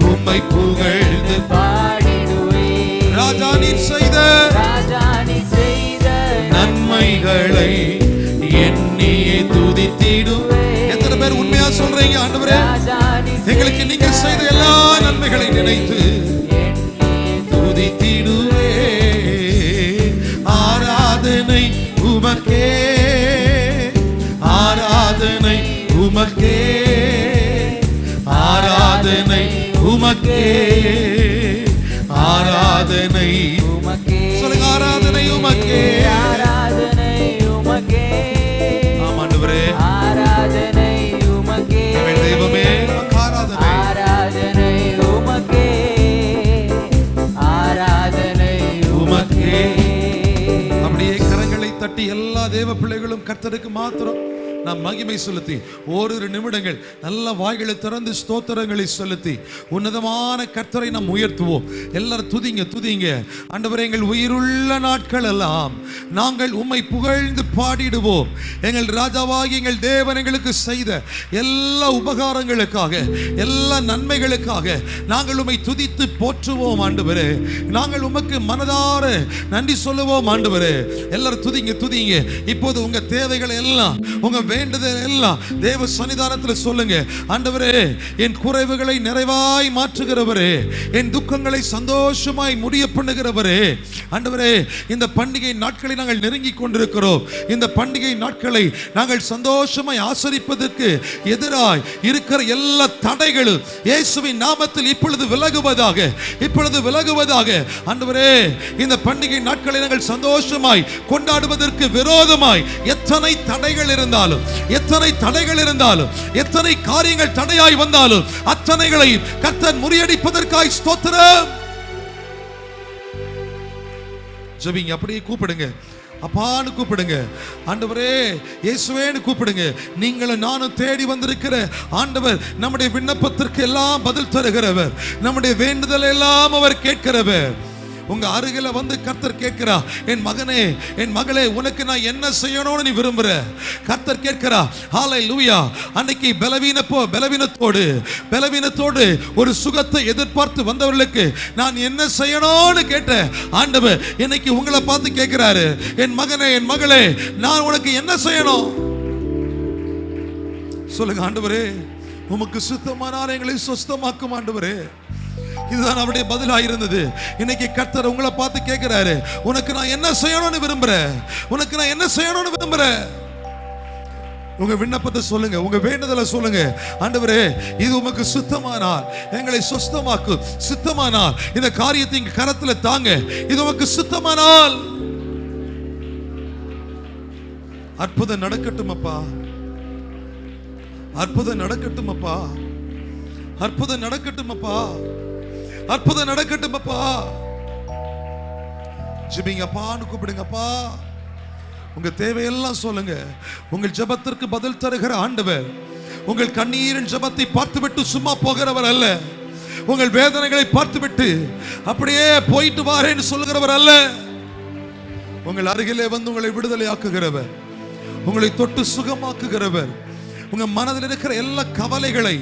உம்மை புகழ்ந்து பாடிடுவேன். ராஜா நீர் செய்த நன்மைகளை எண்ணியே துதித்திடுவேன். எத்தனை பேர் உண்மையா சொல்றீங்க? ஆண்டவரே, எங்களுக்கு நீங்க செய்த எல்லா நன்மைகளை நினைத்து துதித்திடுவே. ஆராதனை உமக்கே, ஆராதனை உமக்கே, ஆராதனை உமக்கே, ஆராதனை உமக்கே. சொல்லுங்க, ஆராதனை உமக்கே, ஆராதனை உமக்கே. ஆமாண்டவரே, ஆராதனை உமக்கே. எங்கள் தெய்வமே ஆராதனை. ஆராதனை உமக்கே, ஆராதனை உமக்கே. அப்படியே கரங்களை தட்டி எல்லா தேவ பிள்ளைகளும் கர்த்தருக்கு மாத்திரம் நாம் மகிமை செலுத்தி ஓரிரு நிமிடங்கள் நல்ல வாய்களை திறந்து ஸ்தோத்திரங்களை செலுத்தி உன்னதமான கர்த்தரை நாம் உயர்த்துவோம். எல்லாரும் துதிங்க. ஆண்டவரே, எங்கள் உயிருள்ள நாட்கள் எல்லாம் நாங்கள் உம்மை புகழ்ந்து பாடிடுவோம். எங்கள் ராஜாவாகி எங்கள் தேவன் எங்களுக்கு செய்த எல்லா உபகாரங்களுக்காக, எல்லா நன்மைகளுக்காக நாங்கள் உம்மை துதித்து போற்றுவோம். ஆண்டவரே, நாங்கள் உமக்கு மனதார நன்றி சொல்லுவோம். ஆண்டவரே, எல்லாரும் துதிங்க. இப்போது உங்க தேவைகளை எல்லாம், உங்க வேண்டுதல் எல்லாம் தேவ சன்னிதானத்தில் சொல்லுங்க. ஆண்டவரே, என் குறைவுகளை நிறைவாய் மாற்றுகிறவரே, என் துக்கங்களை சந்தோஷமாய் முடிய பண்ணுகிறவரே. ஆண்டவரே, இந்த பண்டிகை நாட்களை நாங்கள் நெருங்கி கொண்டிருக்கிறோம். இந்த பண்டிகை நாட்களை நாங்கள் சந்தோஷமாய் ஆசரிப்பதற்கு எதிராய் இருக்கிற எல்லா தடைகளும் இயேசுவின் நாமத்தில் இப்பொழுது விலகுவதாக. ஆண்டவரே, இந்த பண்டிகை நாட்களை நாங்கள் சந்தோஷமாய் கொண்டாடுவதற்கு விரோதமாய் எத்தனை தடைகள் இருந்தாலும், எத்தனை காரியங்கள் தடையாய் வந்தாலும் அத்தனைகளை கர்த்தர் முறியடிப்பதற்காய் ஸ்தோத்திரம். ஜெபிங்க, அப்படியே கூப்பிடுங்க. அப்பான்னு கூப்பிடுங்க. ஆண்டவரே, இயேசுவேன்னு கூப்பிடுங்க. நீங்களும் நானும் தேடி வந்திருக்கிற ஆண்டவர் நம்முடைய விண்ணப்பத்திற்கு எல்லாம் பதில் தருகிறவர். நம்முடைய வேண்டுதல் எல்லாம் அவர் கேட்கிறவர். உங்க அருகில வந்து கர்த்தர் கேட்கிறா, என் மகனே, என் மகளே, உனக்கு நான் என்ன செய்யணும்னு நீ விரும்புற? கர்த்தர் கேட்கிறா. ஹல்லேலூயா. அன்னைக்கு பலவீனத்தோடு ஒரு சுகத்தை எதிர்பார்த்து வந்தவர்களுக்கு நான் என்ன செய்யணும்னு கேட்ட ஆண்டவர் இன்னைக்கு உங்களை பார்த்து கேட்கிறாரு, என் மகனே, என் மகளே, நான் உனக்கு என்ன செய்யணும்? சொல்லுங்க. ஆண்டவரே, உமக்கு சுத்தமானால் எங்களை சுத்தமாக்கும். ஆண்டவரே, இதுதான் அவருடைய பதிலாக இருந்தது. இன்னைக்கு கர்த்தர் உங்களை பார்த்து கேட்கிறாரு, உனக்கு நான் என்ன செய்யணும்னு விரும்புற? உங்க விண்ணப்பத்தை சொல்லுங்க, உங்க வேண்டுதலை சொல்லுங்க. ஆண்டவரே, இது உமக்கு சுத்தமானால் எங்களை சுத்தமாக்கும். சுத்தமானால் இந்த காரியத்தை கரத்துல தாங்க. இது உமக்கு சுத்தமானால் அற்புதம் நடக்கட்டும் அப்பா, அற்புதம் நடக்கட்டும் அப்பா, அற்புதம் நடக்கட்டும் அப்பா, அற்புதம் நடக்கட்டும் அப்பா. ஜெபிங்கப்பான்னு கூப்பிடுங்கப்பா. உங்க தேவையெல்லாம் சொல்லுங்க. உங்கள் ஜெபத்திற்கு பதில் தருகிற ஆண்டவர் உங்கள் கண்ணீரின் ஜெபத்தை பார்த்துவிட்டு சும்மா போகிறவர் அல்ல. உங்கள் வேதனைகளை பார்த்துவிட்டு அப்படியே போயிட்டு வாரேன்னு சொல்லுகிறவர் அல்ல. உங்கள் அருகிலே வந்து உங்களை விடுதலை ஆக்குகிறவர், உங்களை தொட்டு சுகமாக்குகிறவர். உங்க மனதில் இருக்கிற எல்லா கவலைகளை,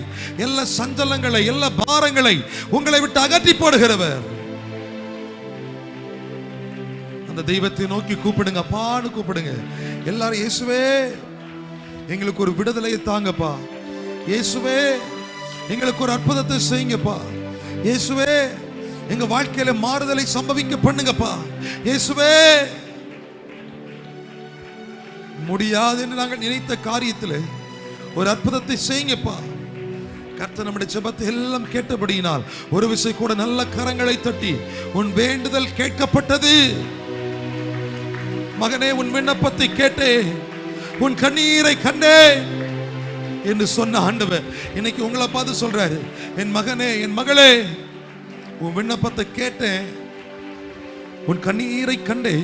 எல்லா சஞ்சலங்களை, எல்லா பாரங்களை உங்களை விட்டு அகற்றி போடுகிறவர். அந்த தெய்வத்தை நோக்கி கூப்பிடுங்க, அப்பான்னு கூப்பிடுங்க. எல்லாரும், இயேசுவே, எங்களுக்கு ஒரு விடுதலையை தாங்கப்பா. இயேசுவே, எங்களுக்கு ஒரு அற்புதத்தை செய்யுங்கப்பா. இயேசுவே எங்க வாழ்க்கையில மாறுதலை சம்பவிக்க பண்ணுங்கப்பா. இயேசுவே முடியாது என்று நாங்கள் நினைத்த காரியத்தில் ஒரு அற்புதத்தை செய்யுங்கப்பா. கர்த்தர் நம்முடைய ஜெபத்தை எல்லாம் கேட்டபடியினால் ஒரு விஷயம் கூட நல்ல கரங்களை தட்டி, உன் வேண்டுதல் கேட்கப்பட்டது மகனே, உன் விண்ணப்பத்தை கேட்டே, உன் கண்ணீரை கண்டே என்று சொன்ன ஆண்டவர் இன்னைக்கு உங்களை பார்த்து சொல்றாரு, என் மகனே என் மகளே, உன் விண்ணப்பத்தை கேட்டேன், உன் கண்ணீரை கண்டே.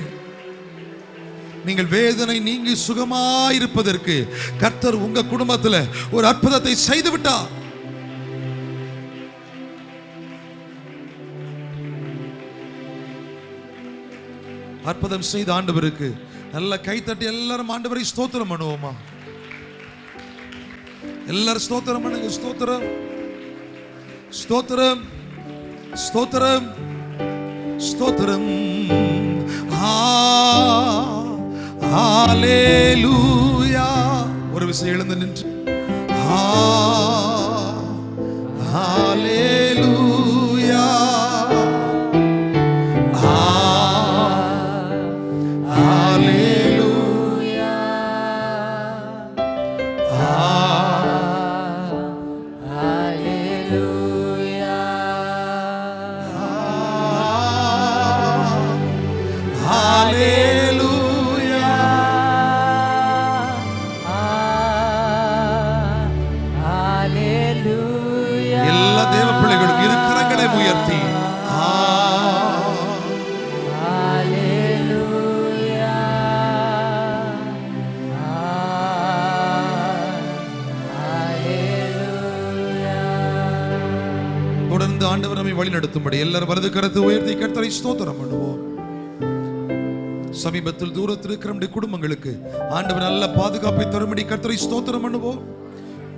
நீங்கள் வேதனை நீங்கி சுகமாயிருப்பதற்கு கர்த்தர் உங்க குடும்பத்தில் ஒரு அற்புதத்தை செய்து விட்டார். அற்புதம் செய்த ஆண்டவருக்கு நல்ல கைத்தட்டி எல்லாரும் ஆண்டவரை ஸ்தோத்திரம் பண்ணுவோமா? எல்லாரும் ஸ்தோத்திரம் பண்ணுங்க. ஸ்தோத்திரம் ஸ்தோத்திரம் ஸ்தோத்திரம் ஸ்தோத்திரம். ஹalleluya. ஒரு விஷயம் எழுந்து நின்று ஹalleluya ஹalleluya எல்லா தேவ பிள்ளைகளும் இரு கரங்களை உயர்த்தி தொடர்ந்து ஆண்டவர் நம்மை வழி நடத்தும்படி எல்லாரும் வலது கரத்தை உயர்த்தி கர்த்தரை ஸ்தோத்திரம் பண்ணுவோம். சமீபத்தில் தூரத்தில் இருக்கிற நம்முடைய குடும்பங்களுக்கு ஆண்டவர் நல்ல பாதுகாப்பை தரும்படி கர்த்தரை ஸ்தோத்திரம் பண்ணுவோம்.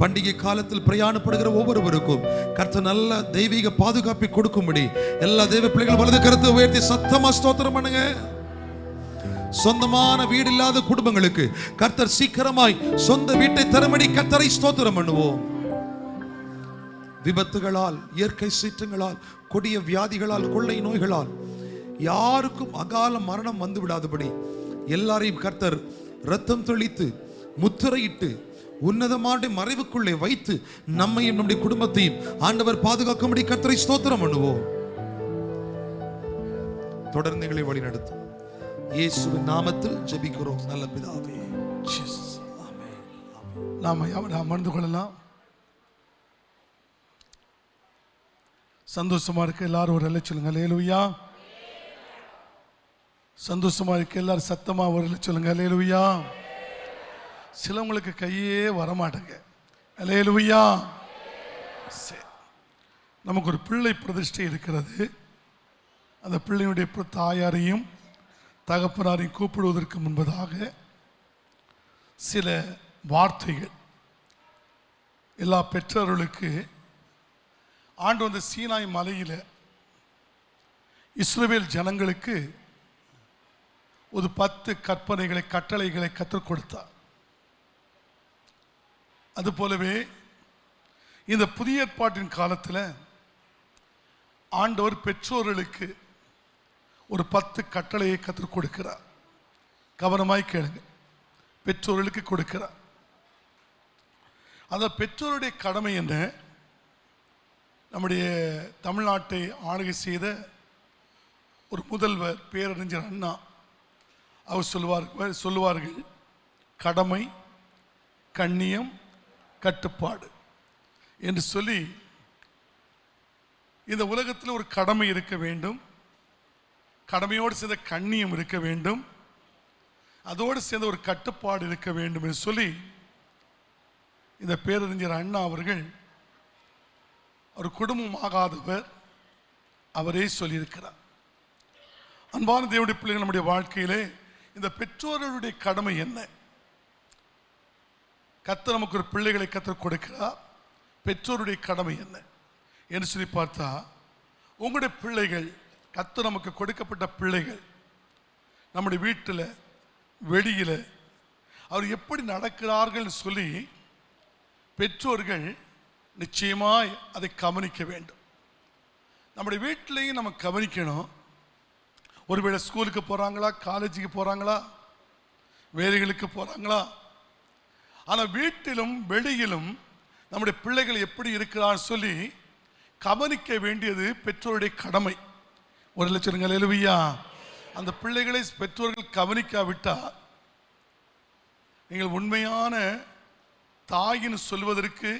பண்டிகை காலத்தில் பிரயாணப்படுகிற ஒவ்வொருவருக்கும் கர்த்தர் நல்ல தெய்வீக பாதுகாப்பை கொடுக்கும்படி எல்லா தேவ பிள்ளைகளும் வலது கரத்தை உயர்த்தி சத்தமா ஸ்தோத்திரம் பண்ணுங்க. சொந்தமான வீடு இல்லாத குடும்பங்களுக்கு கர்த்தர் சீக்கிரமாய் சொந்த வீட்டை தரும்படி கர்த்தரை ஸ்தோத்திரம் பண்ணுவோம். விபத்துகளால், இயற்கை சீற்றங்களால், கொடிய வியாதிகளால், கொள்ளை நோய்களால் யாருக்கும் அகால மரணம் வந்து விடாதபடி எல்லாரையும் கர்த்தர் ரத்தம் தெளித்து முத்திரையிட்டு உன்னதமான மறைவுக்குள்ளே வைத்து நம்மையும் நம்முடைய குடும்பத்தையும் ஆண்டவர் பாதுகாக்கும்படி கர்த்தரை ஸ்தோத்திரம் பண்ணுவோம். தொடர்ந்து எங்களை வழி நடத்தும் இயேசுவின் நாமத்தில் ஜெபிக்கிறோம் நல்ல பிதாவே. நாம் அமர்ந்து கொள்ளலாம். சந்தோஷமா இருக்க எல்லாரும் ஒரு சொல்லுங்க அல்லேலூயா. சந்தோஷமா இருக்க எல்லாரும் சத்தமா ஒரு சொல்லுங்க அல்லேலூயா. சிலவங்களுக்கு கையே வரமாட்டேங்க அல்லேலூயா. நமக்கு ஒரு பிள்ளை பிரதிஷ்டை இருக்கிறது. அந்த பிள்ளையுடைய தாயாரையும் தகப்பனாரையும் கூப்பிடுவதற்கு முன்பதாக சில வார்த்தைகள் எல்லா பெற்றோர்களுக்கு ஆண்டு வந்த சீனாய் மலையில் இஸ்ரவேல் ஜனங்களுக்கு ஒரு 10 கற்பனைகளை கட்டளைகளை கற்றுக் கொடுத்தார். அதுபோலவே இந்த புதிய ஏற்பாட்டின் காலத்தில் ஆண்டவர் பெற்றோர்களுக்கு ஒரு 10 கட்டளையை கற்றுக் கொடுக்கிறார். கவனமாய் கேளுங்க. பெற்றோர்களுக்கு கொடுக்கிறார். அந்த பெற்றோருடைய கடமை என்ன? நம்முடைய தமிழ்நாட்டை ஆளுகை செய்த ஒரு முதல்வர் பேரறிஞர் அண்ணா அவர் சொல்லுவார்கள் கடமை, கண்ணியம், கட்டுப்பாடு என்று சொல்லி இந்த உலகத்தில் ஒரு கடமை இருக்க வேண்டும், கடமையோடு சேர்ந்த கண்ணியம் இருக்க வேண்டும், அதோடு சேர்ந்த ஒரு கட்டுப்பாடு இருக்க வேண்டும் என்று சொல்லி இந்த பேரறிஞர் அண்ணா அவர்கள் ஒரு குடும்பம் ஆகாதவர் அவரே சொல்லியிருக்கிறார். அன்பான தேவனுடைய பிள்ளைகள், நம்முடைய வாழ்க்கையிலே இந்த பெற்றோர்களுடைய கடமை என்ன? கர்த்தர் நமக்கு ஒரு பிள்ளைகளை கற்றுக் கொடுக்கிறார். பெற்றோருடைய கடமை என்ன என்று சொல்லி பார்த்தா, உங்களுடைய பிள்ளைகள், கர்த்தர் நமக்கு கொடுக்கப்பட்ட பிள்ளைகள் நம்முடைய வீட்டில் வெளியில் அவர் எப்படி நடக்கிறார்கள் சொல்லி பெற்றோர்கள் நிச்சயமாய் அதை கவனிக்க வேண்டும். நம்முடைய வீட்டிலையும் நம்ம கவனிக்கணும். ஒருவேளை ஸ்கூலுக்கு போகிறாங்களா, காலேஜுக்கு போகிறாங்களா, வேலைகளுக்கு போகிறாங்களா, ஆனால் வீட்டிலும் வெளியிலும் நம்முடைய பிள்ளைகள் எப்படி இருக்கிறான்னு சொல்லி கவனிக்க வேண்டியது பெற்றோருடைய கடமை. ஒரு லட்சம் அல்லேலூயா. அந்த பிள்ளைகளை பெற்றோர்கள் கவனிக்காவிட்டால் நீங்கள் உண்மையான தாயின்னு சொல்வதற்கு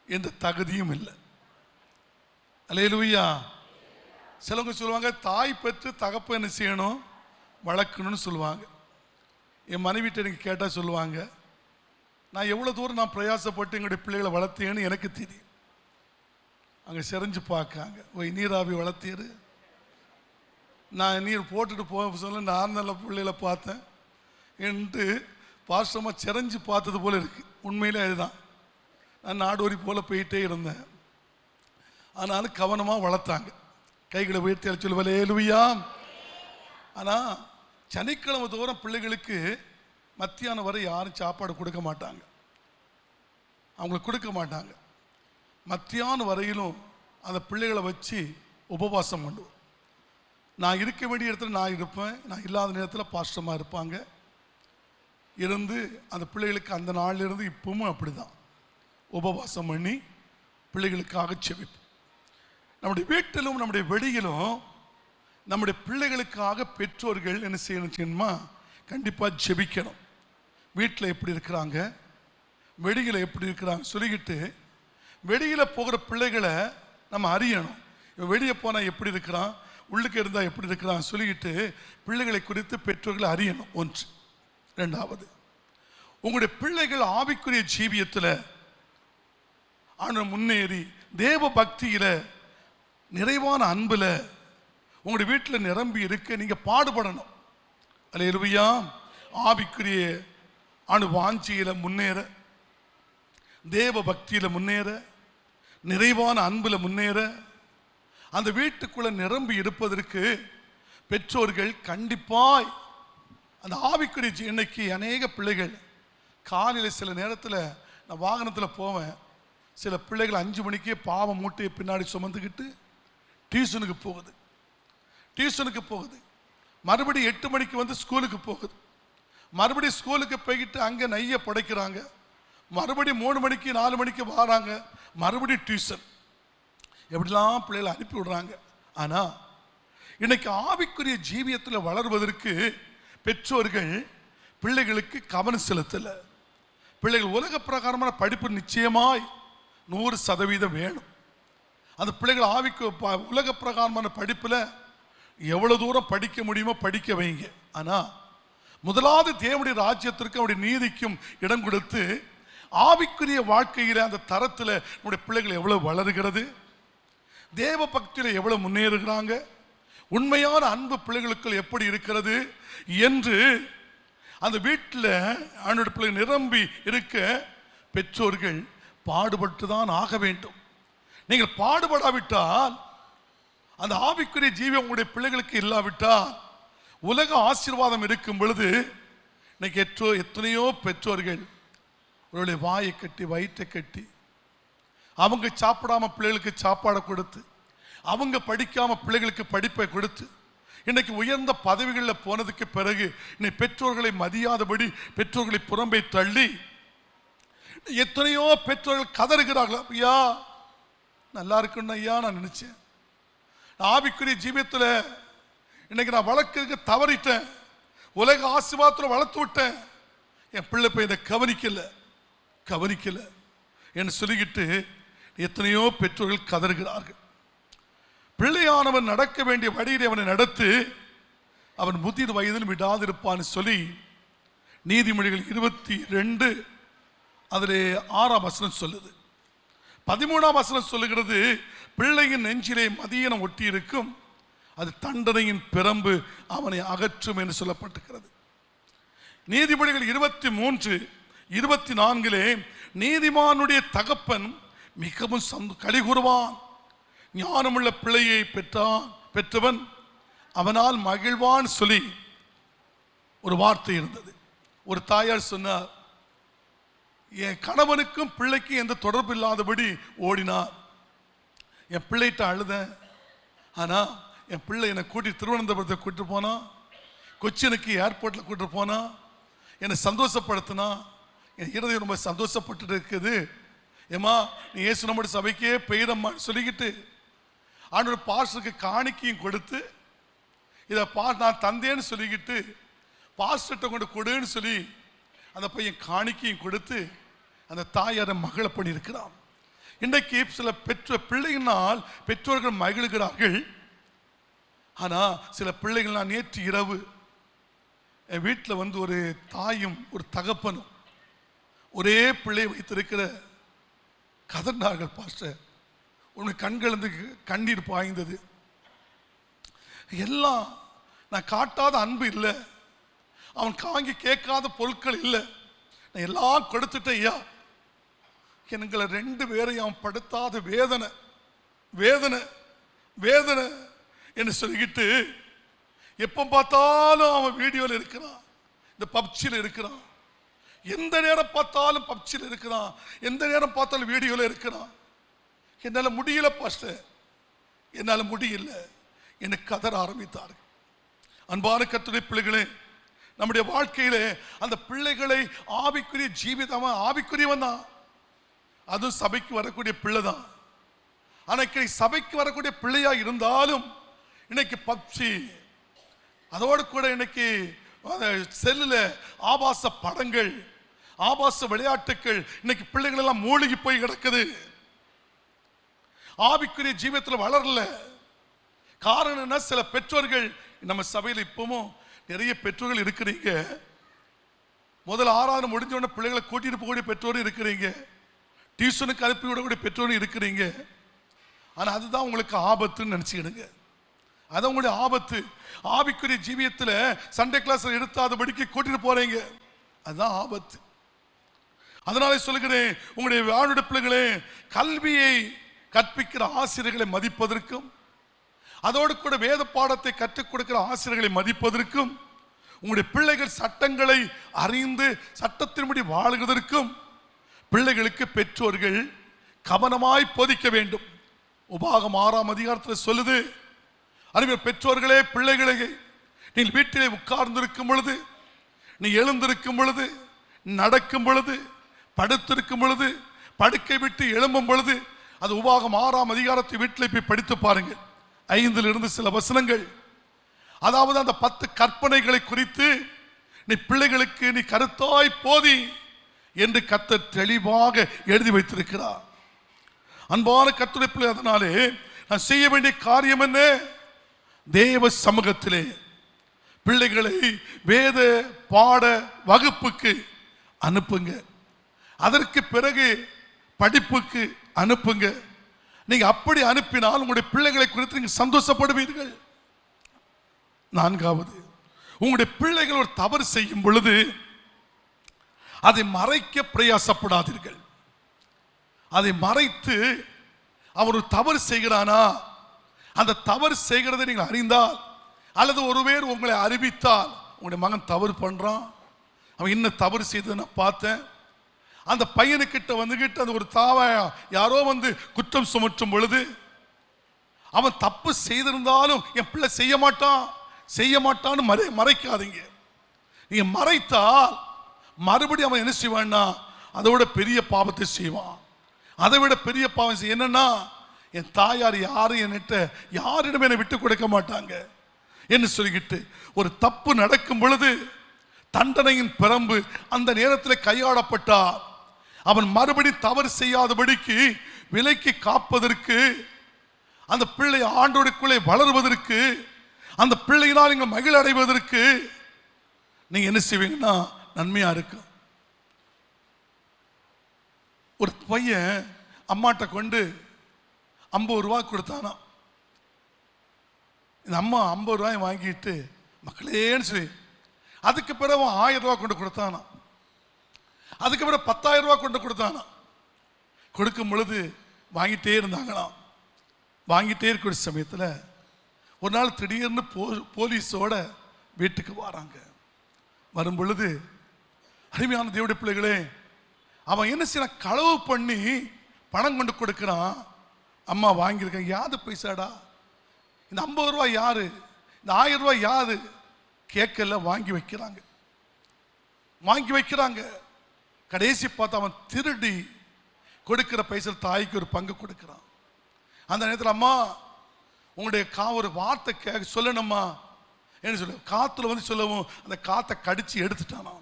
எந்த தகுதியும் இல்லை. அல்லேலூயா. சிலவங்க சொல்லுவாங்க, தாய் பெற்று தகப்ப என்ன செய்யணும், வளர்க்கணும்னு சொல்லுவாங்க. என் மனைவிட்ட எனக்கு கேட்டால் சொல்லுவாங்க, நான் எவ்வளோ தூரம் நான் பிரயாசப்பட்டு எங்களுடைய பிள்ளைகளை வளர்த்தேன்னு எனக்கு தெரியும். அங்கே செறிஞ்சு பார்க்காங்க, ஓய் நீராவி வளர்த்தீரு, நான் நீர் போட்டுட்டு போக சொல்ல நான் நல்ல பிள்ளைகளை பார்த்தேன் என்று பாசமாக செறிஞ்சு பார்த்தது போல் இருக்குது. உண்மையிலே அதுதான். நான் நாடோரி போல் போயிட்டே இருந்தேன். ஆனாலும் கவனமாக வளர்த்தாங்க. கைகளை உயர்த்தி சொல்லுவா அல்லேலூயா. ஆனால் சனிக்கிழமை தோறும் பிள்ளைகளுக்கு மத்தியானம் வரை யாரும் சாப்பாடு கொடுக்க மாட்டாங்க, அவங்களுக்கு கொடுக்க மாட்டாங்க. மத்தியானம் வரையிலும் அந்த பிள்ளைகளை வச்சு உபவாசம் பண்ணுவோம். நான் இருக்க வேண்டிய இடத்துல நான் இருப்பேன், நான் இல்லாத நேரத்தில் பாஸ்டமாக இருப்பாங்க. இருந்து அந்த பிள்ளைகளுக்கு அந்த நாளிலிருந்து இப்பவும் அப்படி தான் உபவாசம் பண்ணி பிள்ளைகளுக்காக செபிப்போம். நம்முடைய வீட்டிலும் நம்முடைய வெளியிலும் நம்முடைய பிள்ளைகளுக்காக பெற்றோர்கள் என்ன செய்யணுமா, கண்டிப்பாக ஜெபிக்கணும். வீட்டில் எப்படி இருக்கிறாங்க, வெளியில் எப்படி இருக்கிறாங்க சொல்லிக்கிட்டு வெளியில் போகிற பிள்ளைகளை நம்ம அறியணும். வெளியே போனால் எப்படி இருக்கிறான், உள்ளுக்கு இருந்தால் எப்படி இருக்கிறான் சொல்லிக்கிட்டு பிள்ளைகளை குறித்து பெற்றோர்களை அறியணும். ஒன்று. ரெண்டாவது, உங்களுடைய பிள்ளைகள் ஆவிக்குரிய ஜீவியத்தில் ஆனால் முன்னேறி தேவ பக்தியில் நிறைவான அன்பில் உங்களுடைய வீட்டில் நிரம்பி இருக்க நீங்கள் பாடுபடணும். அல்லேலூயா. ஆவிக்குரிய வாஞ்சியில் முன்னேற, தேவ பக்தியில் முன்னேற, நிறைவான அன்பில் முன்னேற, அந்த வீட்டுக்குள்ளே நிரம்பி இருப்பதற்கு பெற்றோர்கள் கண்டிப்பாய் அந்த ஆவிக்குரிய இன்னைக்கு அநேக பிள்ளைகள் காலையில் சில நேரத்தில் நான் வாகனத்தில் போவேன், சில பிள்ளைகள் 5 மணிக்கே பாவ மூட்டையை பின்னாடி சுமந்துக்கிட்டு டியூஷனுக்கு போகுது. மறுபடியும் 8 மணிக்கு வந்து ஸ்கூலுக்கு போகுது. மறுபடியும் ஸ்கூலுக்கு போய்கிட்டு அங்கே நைய படைக்கிறாங்க. மறுபடியும் 3 மணிக்கு 4 மணிக்கு வராங்க, மறுபடியும் டியூஷன். எப்படிலாம் பிள்ளைகளை அனுப்பி விடுறாங்க. ஆனால் இன்னைக்கு ஆவிக்குரிய ஜீவியத்தில் வளர்வதற்கு பெற்றோர்கள் பிள்ளைகளுக்கு கவனம் செலுத்தலை. பிள்ளைகள் உலக பிரகாரமான படிப்பு நிச்சயமாய் 100% வேணும். அந்த பிள்ளைகள் ஆவிக்கு உலக பிரகாரமான படிப்பில் எவ்வளோ தூரம் படிக்க முடியுமோ படிக்க வைங்க. ஆனால் முதலாவது தேவனுடைய ராஜ்யத்திற்கும் அவருடைய நீதிக்கும் இடம் கொடுத்து ஆவிக்குரிய வாழ்க்கையில் அந்த தரத்தில் நம்முடைய பிள்ளைகள் எவ்வளோ வளருகிறது, தேவ பக்தியில் எவ்வளோ முன்னேறுகிறாங்க, உண்மையான அன்பு பிள்ளைகளுக்குள் எப்படி இருக்கிறது என்று அந்த வீட்டில் அவனுடைய பிள்ளைகள் நிரம்பி இருக்க பெற்றோர்கள் பாடுபட்டு தான் ஆக வேண்டும். நீங்கள் பாடுபடாவிட்டால், அந்த ஆவிக்குரிய ஜீவி உங்களுடைய பிள்ளைகளுக்கு இல்லாவிட்டால், உலக ஆசீர்வாதம் இருக்கும் பொழுது இன்னைக்கு எத்தனையோ பெற்றோர்கள் அவருடைய வாயை கட்டி வயிற்றை கட்டி அவங்க சாப்பிடாம பிள்ளைகளுக்கு சாப்பாடை கொடுத்து, அவங்க படிக்காம பிள்ளைகளுக்கு படிப்பை கொடுத்து, இன்னைக்கு உயர்ந்த பதவிகளில் போனதுக்கு பிறகு இன்னைக்கு பெற்றோர்களை மதியாதபடி பெற்றோர்களை புறம்பே தள்ளி எத்தனையோ பெற்றோர்கள் கதறுகிறார்கள். ஐயா நல்லா இருக்குன்னு ஐயா நான் நினைச்சேன், ஆவிக்குரிய ஜீவியத்தில் இன்னைக்கு நான் வளர்க்கறதுக்கு தவறிட்டேன், உலக ஆசீர்வாதத்தில் வளர்த்து விட்டேன், என் பிள்ளை போய் இதை கவனிக்கல என்று சொல்லிக்கிட்டு எத்தனையோ பெற்றோர்கள் கதறுகிறார்கள். பிள்ளையானவன் நடக்க வேண்டிய வழியில் அவனை நடத்து, அவன் முதிர் வயதில் விடாதிருப்பான்னு சொல்லி நீதிமொழிகள் 22 அதில் 6ஆம் வசனம் சொல்லுது. 13ஆம் வசனம் சொல்லுகிறது, பிள்ளையின் நெஞ்சிலே மதியனம் ஒட்டி இருக்கும், அது தண்டனையின் பிரம்பு அவனை அகற்றும் என்று சொல்லப்பட்டிருக்கிறது. நீதிமொழிகள் 23:24 நீதிமானுடைய தகப்பன் மிகவும் கலிகூறுவான், ஞானமுள்ள பிள்ளையை பெற்றவன் அவனால் மகிழ்வான் சொல்லி ஒரு வார்த்தை இருந்தது. ஒரு தாயார் சொன்னார், என் கணவனுக்கும் பிள்ளைக்கும் எந்த தொடர்பு இல்லாதபடி ஓடினார், என் பிள்ளைகிட்ட அழுதேன். ஆனால் என் பிள்ளை என்னை கூட்டிட்டு திருவனந்தபுரத்தை கூட்டிட்டு போனான், கொச்சினுக்கு ஏர்போர்ட்டில் கூட்டிட்டு போனான், என்னை சந்தோஷப்படுத்தினா. என் இருதயம் ரொம்ப சந்தோஷப்பட்டு இருக்குது. ஏமா நீ இயேசு நம்முடைய சபைக்கே பெயரம்மான்னு சொல்லிக்கிட்டு ஆண்டவர் பாஸ்டருக்கு காணிக்கையும் கொடுத்து இதை நான் தந்தேன்னு சொல்லிக்கிட்டு பாஸ்டர்கிட்ட கொண்டு கொடுன்னு சொல்லி அந்த பையன் காணிக்கையும் கொடுத்து அந்த தாயார மகளை பண்ணியிருக்கிறான். இன்றைக்கு சில பிள்ளைகளால் பெற்றோர்கள் மகிழ்கிறார்கள். ஆனால் சில பிள்ளைகள், நான் நேற்று இரவு என் வீட்டில் ஒரு தாயும் ஒரு தகப்பனும் ஒரே பிள்ளையை வைத்திருக்கிற கதர்னார்கள். பாஸ்டர் உன்னை கண்களந்து கண்ணீர் பாய்ந்தது. எல்லாம் நான் காட்டாத அன்பு இல்லை, அவன் காங்கி கேட்காத பொருட்கள் இல்லை, நான் எல்லாம் கொடுத்துட்டேன் ஐயா. எங்களை 2 பேரையும் அவன் படுத்தாத வேதனை வேதனை வேதனை என்று சொல்லிக்கிட்டு எப்போ பார்த்தாலும் அவன் வீடியோவில் இருக்கிறான், இந்த பப்ஜியில் இருக்கிறான், எந்த நேரம் பார்த்தாலும் பப்ஜியில் இருக்கிறான், எந்த நேரம் பார்த்தாலும் வீடியோவில் இருக்கிறான். என்னால் முடியல பாஸ்டர், என்னால் முடியல என்று கதற ஆரம்பித்தார்கள். அன்பான கர்த்தருடைய பிள்ளைகளே, நம்முடைய வாழ்க்கையிலே அந்த பிள்ளைகளை ஆவிக்குரிய ஜீவிதமாக ஆவிக்குரியவன் தான், அதுவும் சபைக்கு வரக்கூடிய பிள்ளை தான். அன்னைக்கு சபைக்கு வரக்கூடிய பிள்ளையா இருந்தாலும் இன்னைக்கு பப்ஜி, அதோடு கூட இன்னைக்கு செல்லில் ஆபாச படங்கள், ஆபாச விளையாட்டுக்கள், இன்னைக்கு பிள்ளைகள் எல்லாம் மூழ்கி போய் கிடக்குது. ஆவிக்குரிய ஜீவியத்தில் வளரல. காரணம் என்ன? சில பெற்றோர்கள், நம்ம சபையில் இப்பவும் நிறைய பெற்றோர்கள் இருக்கிறீங்க. முதல் 6ஆவது முடிஞ்ச உடனே பிள்ளைகளை கூட்டிட்டு போகக்கூடிய பெற்றோரும் இருக்கிறீங்க, டியூஷனுக்கு அனுப்பி விடக்கூடிய பெற்றோரும் இருக்கிறீங்க. ஆனால் அதுதான் உங்களுக்கு ஆபத்துன்னு நினச்சிக்கிடுங்க. அது உங்களுடைய ஆபத்து. ஆவிக்குரிய ஜீவியத்தில் சண்டே கிளாஸ் எடுத்தாதபடிக்கு கூட்டிட்டு போறீங்க, அதுதான் ஆபத்து. அதனால சொல்லுகிறேன், உங்களுடைய வாழ்வுடைய பிள்ளைகளே, கல்வியை கற்பிக்கிற ஆசிரியர்களை மதிப்பதற்கும், அதோடு கூட வேத பாடத்தை கற்றுக் கொடுக்கிற ஆசிரியர்களை மதிப்பதற்கும், உங்களுடைய பிள்ளைகள் சட்டங்களை அறிந்து சட்டத்தின்படி வாழுவதற்கும் பிள்ளைகளுக்கு பெற்றோர்கள் கவனமாய் போதிக்க வேண்டும். உபாகம் 6ஆம் அதிகாரத்தில் சொல்லுது, அறிவியல் பெற்றோர்களே பிள்ளைகளை நீ வீட்டிலே உட்கார்ந்திருக்கும் பொழுது, நீ எழுந்திருக்கும் பொழுது, நடக்கும் பொழுது, படுத்திருக்கும் பொழுது, படுக்கை விட்டு எழும்பும் பொழுது, அது உபாகம் 6ஆம் அதிகாரத்தை வீட்டில் போய் படித்து பாருங்கள். 5 சில வசனங்கள், அதாவது அந்த 10 கற்பனைகளை குறித்து நீ பிள்ளைகளுக்கு நீ கருத்தாய் போதி என்று கர்த்தர் தெளிவாக எழுதி வைத்திருக்கிறார். அன்பான கர்த்தருடைய பிள்ளை, அதனாலே நான் செய்ய வேண்டிய காரியம் என்ன? தேவ சமூகத்திலே பிள்ளைகளை வேத பாட வகுப்புக்கு அனுப்புங்க. அதற்கு பிறகு படிப்புக்கு அனுப்புங்க. நீங்க அப்படி அனுப்பினால் உங்களுடைய பிள்ளைகளை குறித்து நீங்க சந்தோஷப்படுவீர்கள். 4வது, உங்களுடைய பிள்ளைகள் ஒரு தவறு செய்யும் பொழுது அதை மறைக்க பிரயாசப்படாதீர்கள். அதை மறைத்து அவர் ஒரு தவறு செய்கிறானா, அந்த தவறு செய்கிறதை நீங்கள் அறிந்தால், அல்லது ஒருவேறு உங்களை அறிவித்தால், உங்களுடைய மகன் தவறு பண்றான், அவன் இன்னும் தவறு செய்ததை நான் பார்த்தேன், அந்த பையனுக்கிட்ட வந்துகிட்டு அந்த ஒரு யாரோ குற்றம் சுமற்றும் பொழுது, அவன் தப்பு செய்திருந்தாலும் என் பிள்ளை செய்ய மாட்டான்னு மறைக்காதீங்க. நீங்க மறைத்தால் மறுபடியும் அவன் என்ன செய்வான்னா, அதை விட பெரிய பாவத்தை செய்வான். அதை விட பெரிய பாவம் செய்ய என்னன்னா, என் தாயார் யாரும் என்கிட்ட யாரிடம் என்னை விட்டு கொடுக்க மாட்டாங்க என்று சொல்லிக்கிட்டு ஒரு தப்பு நடக்கும் பொழுது தண்டனையின் பிரம்பு அந்த நேரத்தில் கையாளப்பட்டார். அவன் மறுபடி தவறு செய்யாதபடிக்கு விலைக்கு காப்பதற்கு, அந்த பிள்ளை ஆண்டோடுக்குள்ளே வளருவதற்கு, அந்த பிள்ளையினால் நீங்கள் மகிழ அடைவதற்கு நீங்க என்ன செய்வீங்கன்னா நன்மையா இருக்கும். ஒரு பையன் அம்மாட்ட கொண்டு 50 ரூபா கொடுத்தானா. இந்த அம்மா 50 ரூபாய் வாங்கிட்டு மக்களேன்னு சொல்லி அதுக்கு பிறகு 1000 ரூபா கொண்டு கொடுத்தானா. அதுக்கு பிறகு 10,000 ரூபா கொண்டு கொடுத்தானா. கொடுக்கும் பொழுது வாங்கிட்டே இருந்தாங்களாம். வாங்கிட்டே இருக்கிற சமயத்தில் ஒரு நாள் திடீர்னு போலீஸோட வீட்டுக்கு வராங்க. வரும் பொழுது அருமையான தேவனுடைய பிள்ளைகளே, அவன் என்ன செய்ய களவு பண்ணி பணம் கொண்டு கொடுக்கிறான். அம்மா வாங்கியிருக்கேன். யாது பைசாடா, இந்த 50 ரூபா யாரு, இந்த 1000 ரூபாய் யாது கேட்கல, வாங்கி வைக்கிறாங்க. கடைசி பார்த்து அவன் திருடி கொடுக்கிற பைசா தாய்க்கு ஒரு பங்கு கொடுக்கிறான். அந்த நேரத்தில் அம்மா உங்களுடைய ஒரு வார்த்தை கேட்க சொல்லணும்மா என்ன சொல்ல, காத்துல வந்து சொல்லவும் அந்த காத்தை கடிச்சு எடுத்துட்டானா.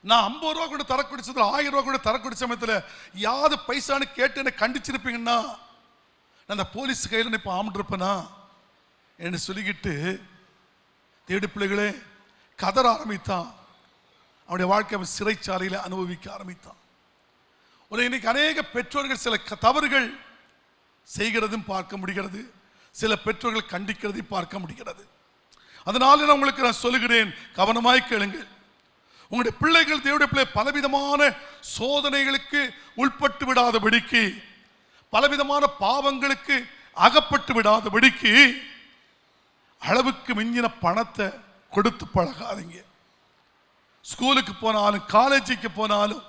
நான் 50 ரூபா கூட தர குடிச்சதுல 1000 ரூபா கூட தர குடிச்ச சமயத்தில் யாது பைசான்னு கேட்டு என்ன கண்டிச்சிருப்பீங்கன்னா நான் அந்த போலீஸ் கையில் இப்போ ஆமிட்டிருப்பேனா என்று சொல்லிக்கிட்டு தேடி பிள்ளைகளே கதற ஆரம்பித்தான். அவனுடைய வாழ்க்கை அவன் சிறைச்சாலையில் அனுபவிக்க ஆரம்பித்தான். இன்னைக்கு அநேக பெற்றோர்கள் சில தவறுகள் செய்கிறதும் பார்க்க முடிகிறது, சில பெற்றோர்கள் கண்டிக்கிறதையும் பார்க்க முடிகிறது. அதனால நான் உங்களுக்கு சொல்லுகிறேன், கவனமாய் கேளுங்கள். உங்களுடைய பிள்ளைகள், தேவனுடைய பிள்ளை பலவிதமான சோதனைகளுக்கு உட்பட்டு விடாதபடிக்கு, பலவிதமான பாவங்களுக்கு அகப்பட்டு விடாதபடிக்கு அளவுக்கு மிஞ்சின பணத்தை கொடுத்து பழகாதீங்க. ஸ்கூலுக்கு போனாலும் காலேஜுக்கு போனாலும்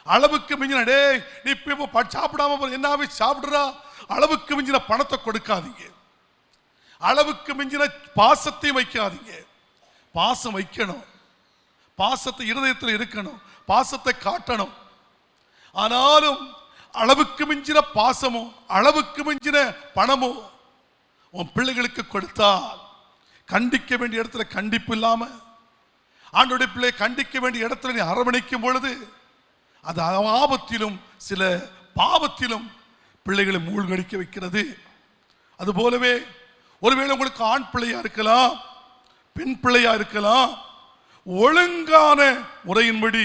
அளவுக்கு மிஞ்சின, டே நீ இப்போ சாப்பிடாம என்னாவே சாப்பிடுறா, அளவுக்கு மிஞ்சின பணத்தை கொடுக்காதீங்க. அளவுக்கு மிஞ்சின பாசத்தையும் வைக்காதீங்க. பாசம் வைக்கணும், பாசத்தை இருதயத்தில் இருக்கணும், பாசத்தை காட்டணும். ஆனாலும் அளவுக்கு மிஞ்சின பாசமோ அளவுக்கு மிஞ்சின பணமோ உன் பிள்ளைகளுக்கு கொடுத்தால், கண்டிக்க வேண்டிய இடத்துல கண்டிப்பு இல்லாம, ஆண்டோடைய பிள்ளை கண்டிக்க வேண்டிய இடத்துல நீ அரவணைக்கும் பொழுது அது ஆபத்திலும் சில பாவத்திலும் பிள்ளைகளை மூழ்கடிக்க வைக்கிறது. அதுபோலவே ஒருவேளை உங்களுக்கு ஆண் பிள்ளையா இருக்கலாம், பெண் பிள்ளையா இருக்கலாம், ஒழுங்கான முறையின்படி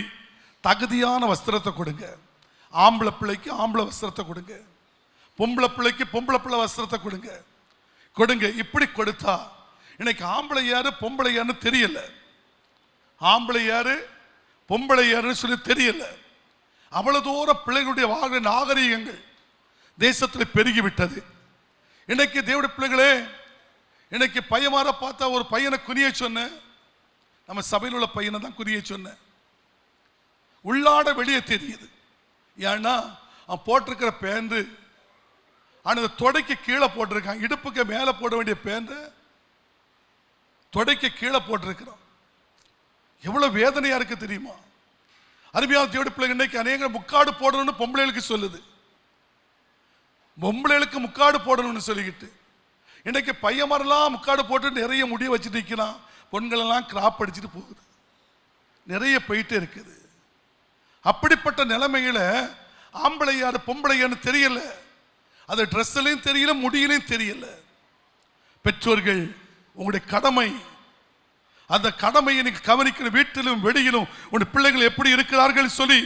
தகுதியான வஸ்திரத்தை கொடுங்க. ஆம்பளை பிள்ளைக்கு ஆம்பளை வஸ்திரத்தை கொடுங்க, பொம்பளை பிள்ளைக்கு பொம்பளை பிள்ளை வஸ்திரத்தை கொடுங்க. இப்படி கொடுத்தா இன்னைக்கு ஆம்பளை யாரு பொம்பளை யாருன்னு தெரியல, ஆம்பளை யாரு பொம்பளை யாருன்னு சொல்லி தெரியல. அவ்வளவு தூரம் பிள்ளைகளுடைய வாழ்க்கை நாகரீகங்கள் தேசத்தில் பெருகிவிட்டது. இன்னைக்கு தேவனுடைய பிள்ளைகளே, இன்னைக்கு பையமார பார்த்தா ஒரு பையனை குறிய சொன்னேன், நம்ம சபையில் உள்ள பையனை தான் குறிய சொன்னேன். உள்ளாட வெளியே தெரியுது. ஏன்னா அவன் போட்டிருக்கிற பேந்து அந்த தொடைக்கு கீழே போட்டிருக்கான், இடுப்புக்கு மேலே போட வேண்டிய பேந்து தொடைக்கு கீழே போட்டிருக்கிறான். எவ்வளவு வேதனையா இருக்கு தெரியுமா? அருமையான தேவனுடைய பிள்ளைகள், இன்னைக்கு அநேக முக்காடு போடணும்னு பொம்பளைகளுக்கு சொல்லுது, பொம்பளைகளுக்கு முக்காடு போடணும்னு சொல்லிக்கிட்டு இன்னைக்கு பையன்மாரெல்லாம் முக்காடு போட்டு நிறைய முடிய வச்சுட்டு நிற்கிறான். பொண்களெல்லாம் கிராப் அடிச்சுட்டு போகுது, நிறைய போயிட்டே இருக்குது. அப்படிப்பட்ட நிலைமையில ஆம்பளை யாரு பொம்பளை யாருன்னு தெரியல, அது ட்ரெஸ்லையும் தெரியல, முடியிலையும் தெரியல. பெற்றோர்கள் உங்களுடைய கடமை, அந்த கடமையை நீ கவனிக்கிற, வீட்டிலும் வெளியிலும் உன் பிள்ளைகள் எப்படி இருக்கிறார்கள் சொல்லி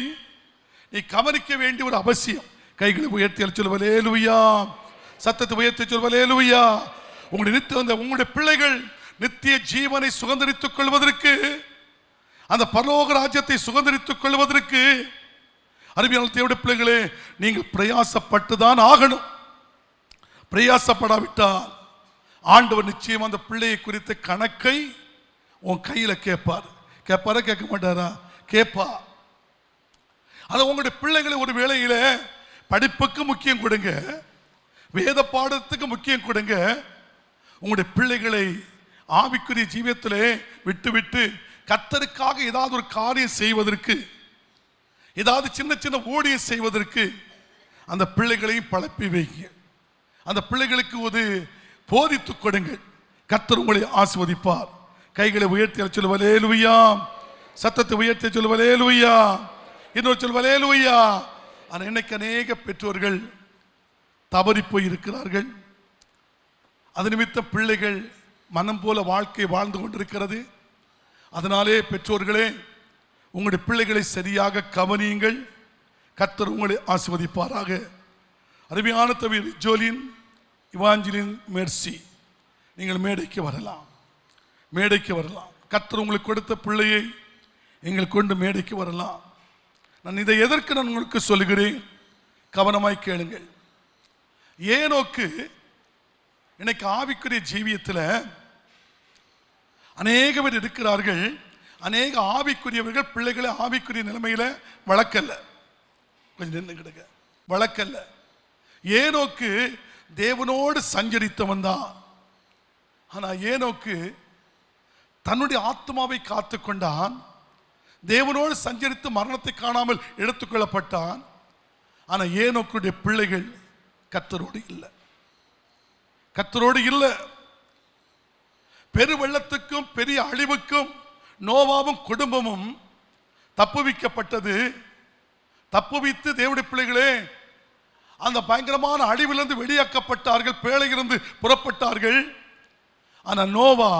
நீ கவனிக்க வேண்டிய ஒரு அவசியம். கைகளை உயர்த்தி சொல்வலே லூயா, சத்தத்தை உயர்த்தி சொல்வலே லூயா. உங்களுடைய பிள்ளைகள் நித்திய ஜீவனை சுதந்திரித்துக் கொள்வதற்கு, அந்த பரலோக ராஜ்யத்தை சுதந்திரித்துக் கொள்வதற்கு அருமையான தேவனுடைய பிள்ளைகளே, நீங்கள் பிரயாசப்பட்டுதான் ஆகணும். பிரயாசப்படாவிட்டால் ஆண்டவர் நிச்சயம் அந்த பிள்ளையை குறித்த கணக்கை உன் கையில கேட்பார். கேட்பாரா கேட்க மாட்டாரா? கேட்பா. அது உங்களுடைய பிள்ளைகளை ஒரு வேளையில படிப்புக்கு முக்கியம் கொடுங்க, வேத பாடத்துக்கு முக்கியம் கொடுங்க. உங்களுடைய பிள்ளைகளை ஆவிக்குரிய ஜீவியத்திலே விட்டு விட்டு கர்த்தருக்காக ஏதாவது ஒரு காரியம் செய்வதற்கு, ஏதாவது சின்ன சின்ன ஊழியம் செய்வதற்கு அந்த பிள்ளைகளையும் பழப்பி வைங்க. அந்த பிள்ளைகளுக்கு ஒரு போதித்து கொடுங்கள். கர்த்தர் உங்களை ஆசீர்வதிப்பார். கைகளை உயர்த்தி சொல்வலே லூயா, சத்தத்தை உயர்த்தி சொல்வலே லூயா, இன்னொரு சொல்வலே லூயா. ஆனால் இன்னைக்கு அநேக பெற்றோர்கள் தவறி போய் இருக்கிறார்கள். அது நிமித்தம் பிள்ளைகள் மனம் போல வாழ்க்கை வாழ்ந்து கொண்டிருக்கிறது. அதனாலே பெற்றோர்களே, உங்களுடைய பிள்ளைகளை சரியாக கவனியுங்கள். கர்த்தர் உங்களை ஆசீர்வதிப்பாராக. அருமையான தவிர ஜோலின் இவாஞ்சலின் மெர்சி, நீங்கள் மேடைக்கு வரலாம், மேடைக்கு வரலாம். கர்த்தர் உங்களுக்கு கொடுத்த பிள்ளையை எங்கள் கொண்டு மேடைக்கு வரலாம். நான் இதை எதற்கு நான் உங்களுக்கு சொல்லுகிறேன், கவனமாய் கேளுங்கள். ஏனோக்கு இன்னைக்கு ஆவிக்குரிய ஜீவியத்தில் அநேக பேர் இருக்கிறார்கள். அநேக ஆவிக்குரியவர்கள் பிள்ளைகளை ஆவிக்குரிய நிலைமையில வளர்க்கல. கொஞ்சம் நின்றுக்கிடுங்க. வழக்கல்ல. ஏனோக்கு தேவனோடு சஞ்சரித்தவன் தான். ஆனா ஏனோக்கு தன்னுடைய ஆத்மாவை காத்து கொண்டான். தேவனோடு சஞ்சரித்து மரணத்தை காணாமல் எடுத்துக்கொள்ளப்பட்டான். ஆனா ஏனோக்குடைய பிள்ளைகள் கர்த்தரோடு இல்லை. கர்த்தரோடு இல்லை. பெரு வெள்ளத்துக்கும் பெரிய அழிவுக்கும் நோவாவும் குடும்பமும் தப்புவிக்கப்பட்டது. தப்புவித்து தேவனுடைய பிள்ளைகளே அந்த பயங்கரமான அழிவிலிருந்து வெளியாக்கப்பட்டார்கள், பேழையிலிருந்து புறப்பட்டார்கள். ஆனா நோவா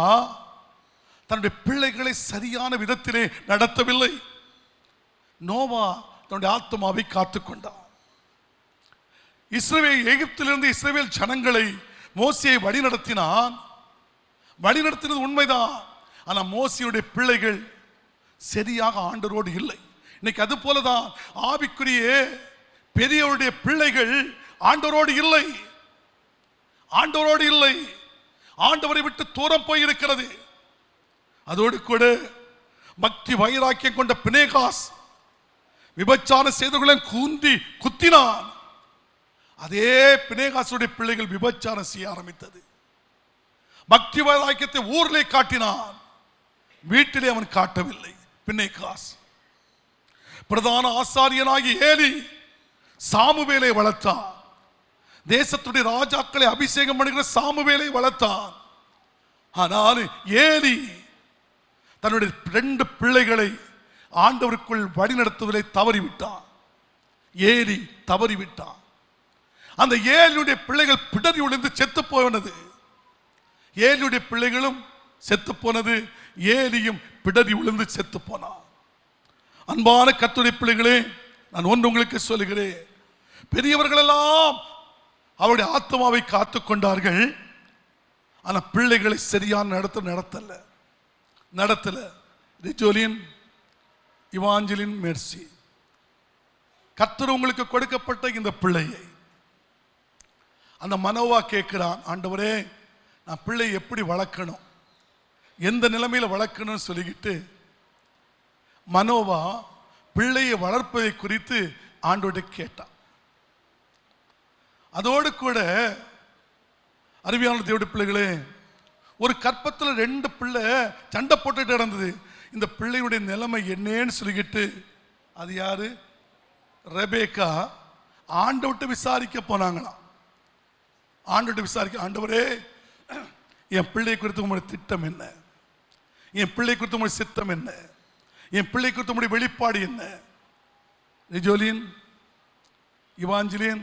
தன்னுடைய பிள்ளைகளை சரியான விதத்திலே நடத்தவில்லை. நோவா தன்னுடைய ஆத்மாவை காத்துக்கொண்டார். இஸ்ரவேல் எகிப்திலிருந்து இஸ்ரவேல் ஜனங்களை மோசேயை வழிநடத்தினான். வழிநடத்தினது உண்மைதான். ஆனா மோசேயுடைய பிள்ளைகள் சரியாக ஆண்டவரோடு இல்லை. இன்னைக்கு அது போலதான் ஆவிக்குரிய பெரியவருடைய பிள்ளைகள் ஆண்டவரோடு இல்லை. ஆண்டவரோடு இல்லை. ஆண்டவரை விட்டு தூரம் போயிருக்கிறது. அதோடு கூட பக்தி வைராக்கியம் கொண்ட பினேகாஸ் விபச்சார செய்தவர்களை கூந்தி குத்தினான். அதே பினேகாசுடைய பிள்ளைகள் விபச்சாரம் செய்ய ஆரம்பித்தது. பக்தி வைராக்கியத்தை ஊரிலே காட்டினான், வீட்டிலே அவன் காட்டவில்லை. பினேகாஸ் பிரதான ஆசாரியனாகி ஏலி சாமுவேலை வளர்த்தான். தேசத்துடைய ராஜாக்களை அபிஷேகம் பண்ணுகிற சாமுவேலை வளர்த்தான். ஆனால் ஏலி தன்னுடைய 2 பிள்ளைகளை ஆண்டவருக்குள் வழிநடத்துவதை தவறிவிட்டான். ஏலி தவறிவிட்டான். அந்த ஏலியுடைய பிள்ளைகள் பிடரி விழுந்து செத்து போனது. ஏலியுடைய பிள்ளைகளும் செத்து போனது. ஏலியும் பிடரி விழுந்து செத்து போனான். அன்பான கர்த்தருடைய பிள்ளைகளே, நான் ஒன்று உங்களுக்கு சொல்லுகிறேன். பெரியவர்கள் எல்லாம் அவருடைய ஆத்மாவை காத்து கொண்டார்கள். ஆனா பிள்ளைகளை சரியான நடத்தல. ரிஜோலின் இவாஞ்சலின் மெர்சி, கர்த்தர் உங்களுக்கு கொடுக்கப்பட்ட இந்த பிள்ளையை அந்த மனோவா கேட்கிறான், ஆண்டவரே நான் பிள்ளை எப்படி வளர்க்கணும், எந்த நிலைமையில் வளர்க்கணும்னு சொல்லிக்கிட்டு மனோவா பிள்ளையை வளர்ப்பதை குறித்து ஆண்டோட கேட்டான். அதோடு கூட அருமையான தேவனுடைய பிள்ளைகளே, ஒரு கற்பத்தில் 2 பிள்ளை சண்டை போட்டுட்டு நடந்தது. இந்த பிள்ளையுடைய நிலைமை என்னன்னு சொல்லிக்கிட்டு அது யாரு, ரெபேக்கா ஆண்டவர்கிட்ட விசாரிக்க போனாங்களாம். ஆண்டவர்கிட்ட விசாரிக்க, ஆண்டவரே என் பிள்ளை குறித்து உங்களுடைய திட்டம் என்ன, என் பிள்ளை குறித்து உங்களுடைய சித்தம் என்ன, என் பிள்ளை குறித்து உங்களுடைய வெளிப்பாடு என்ன. ரிஜோலின் இவாஞ்சலின்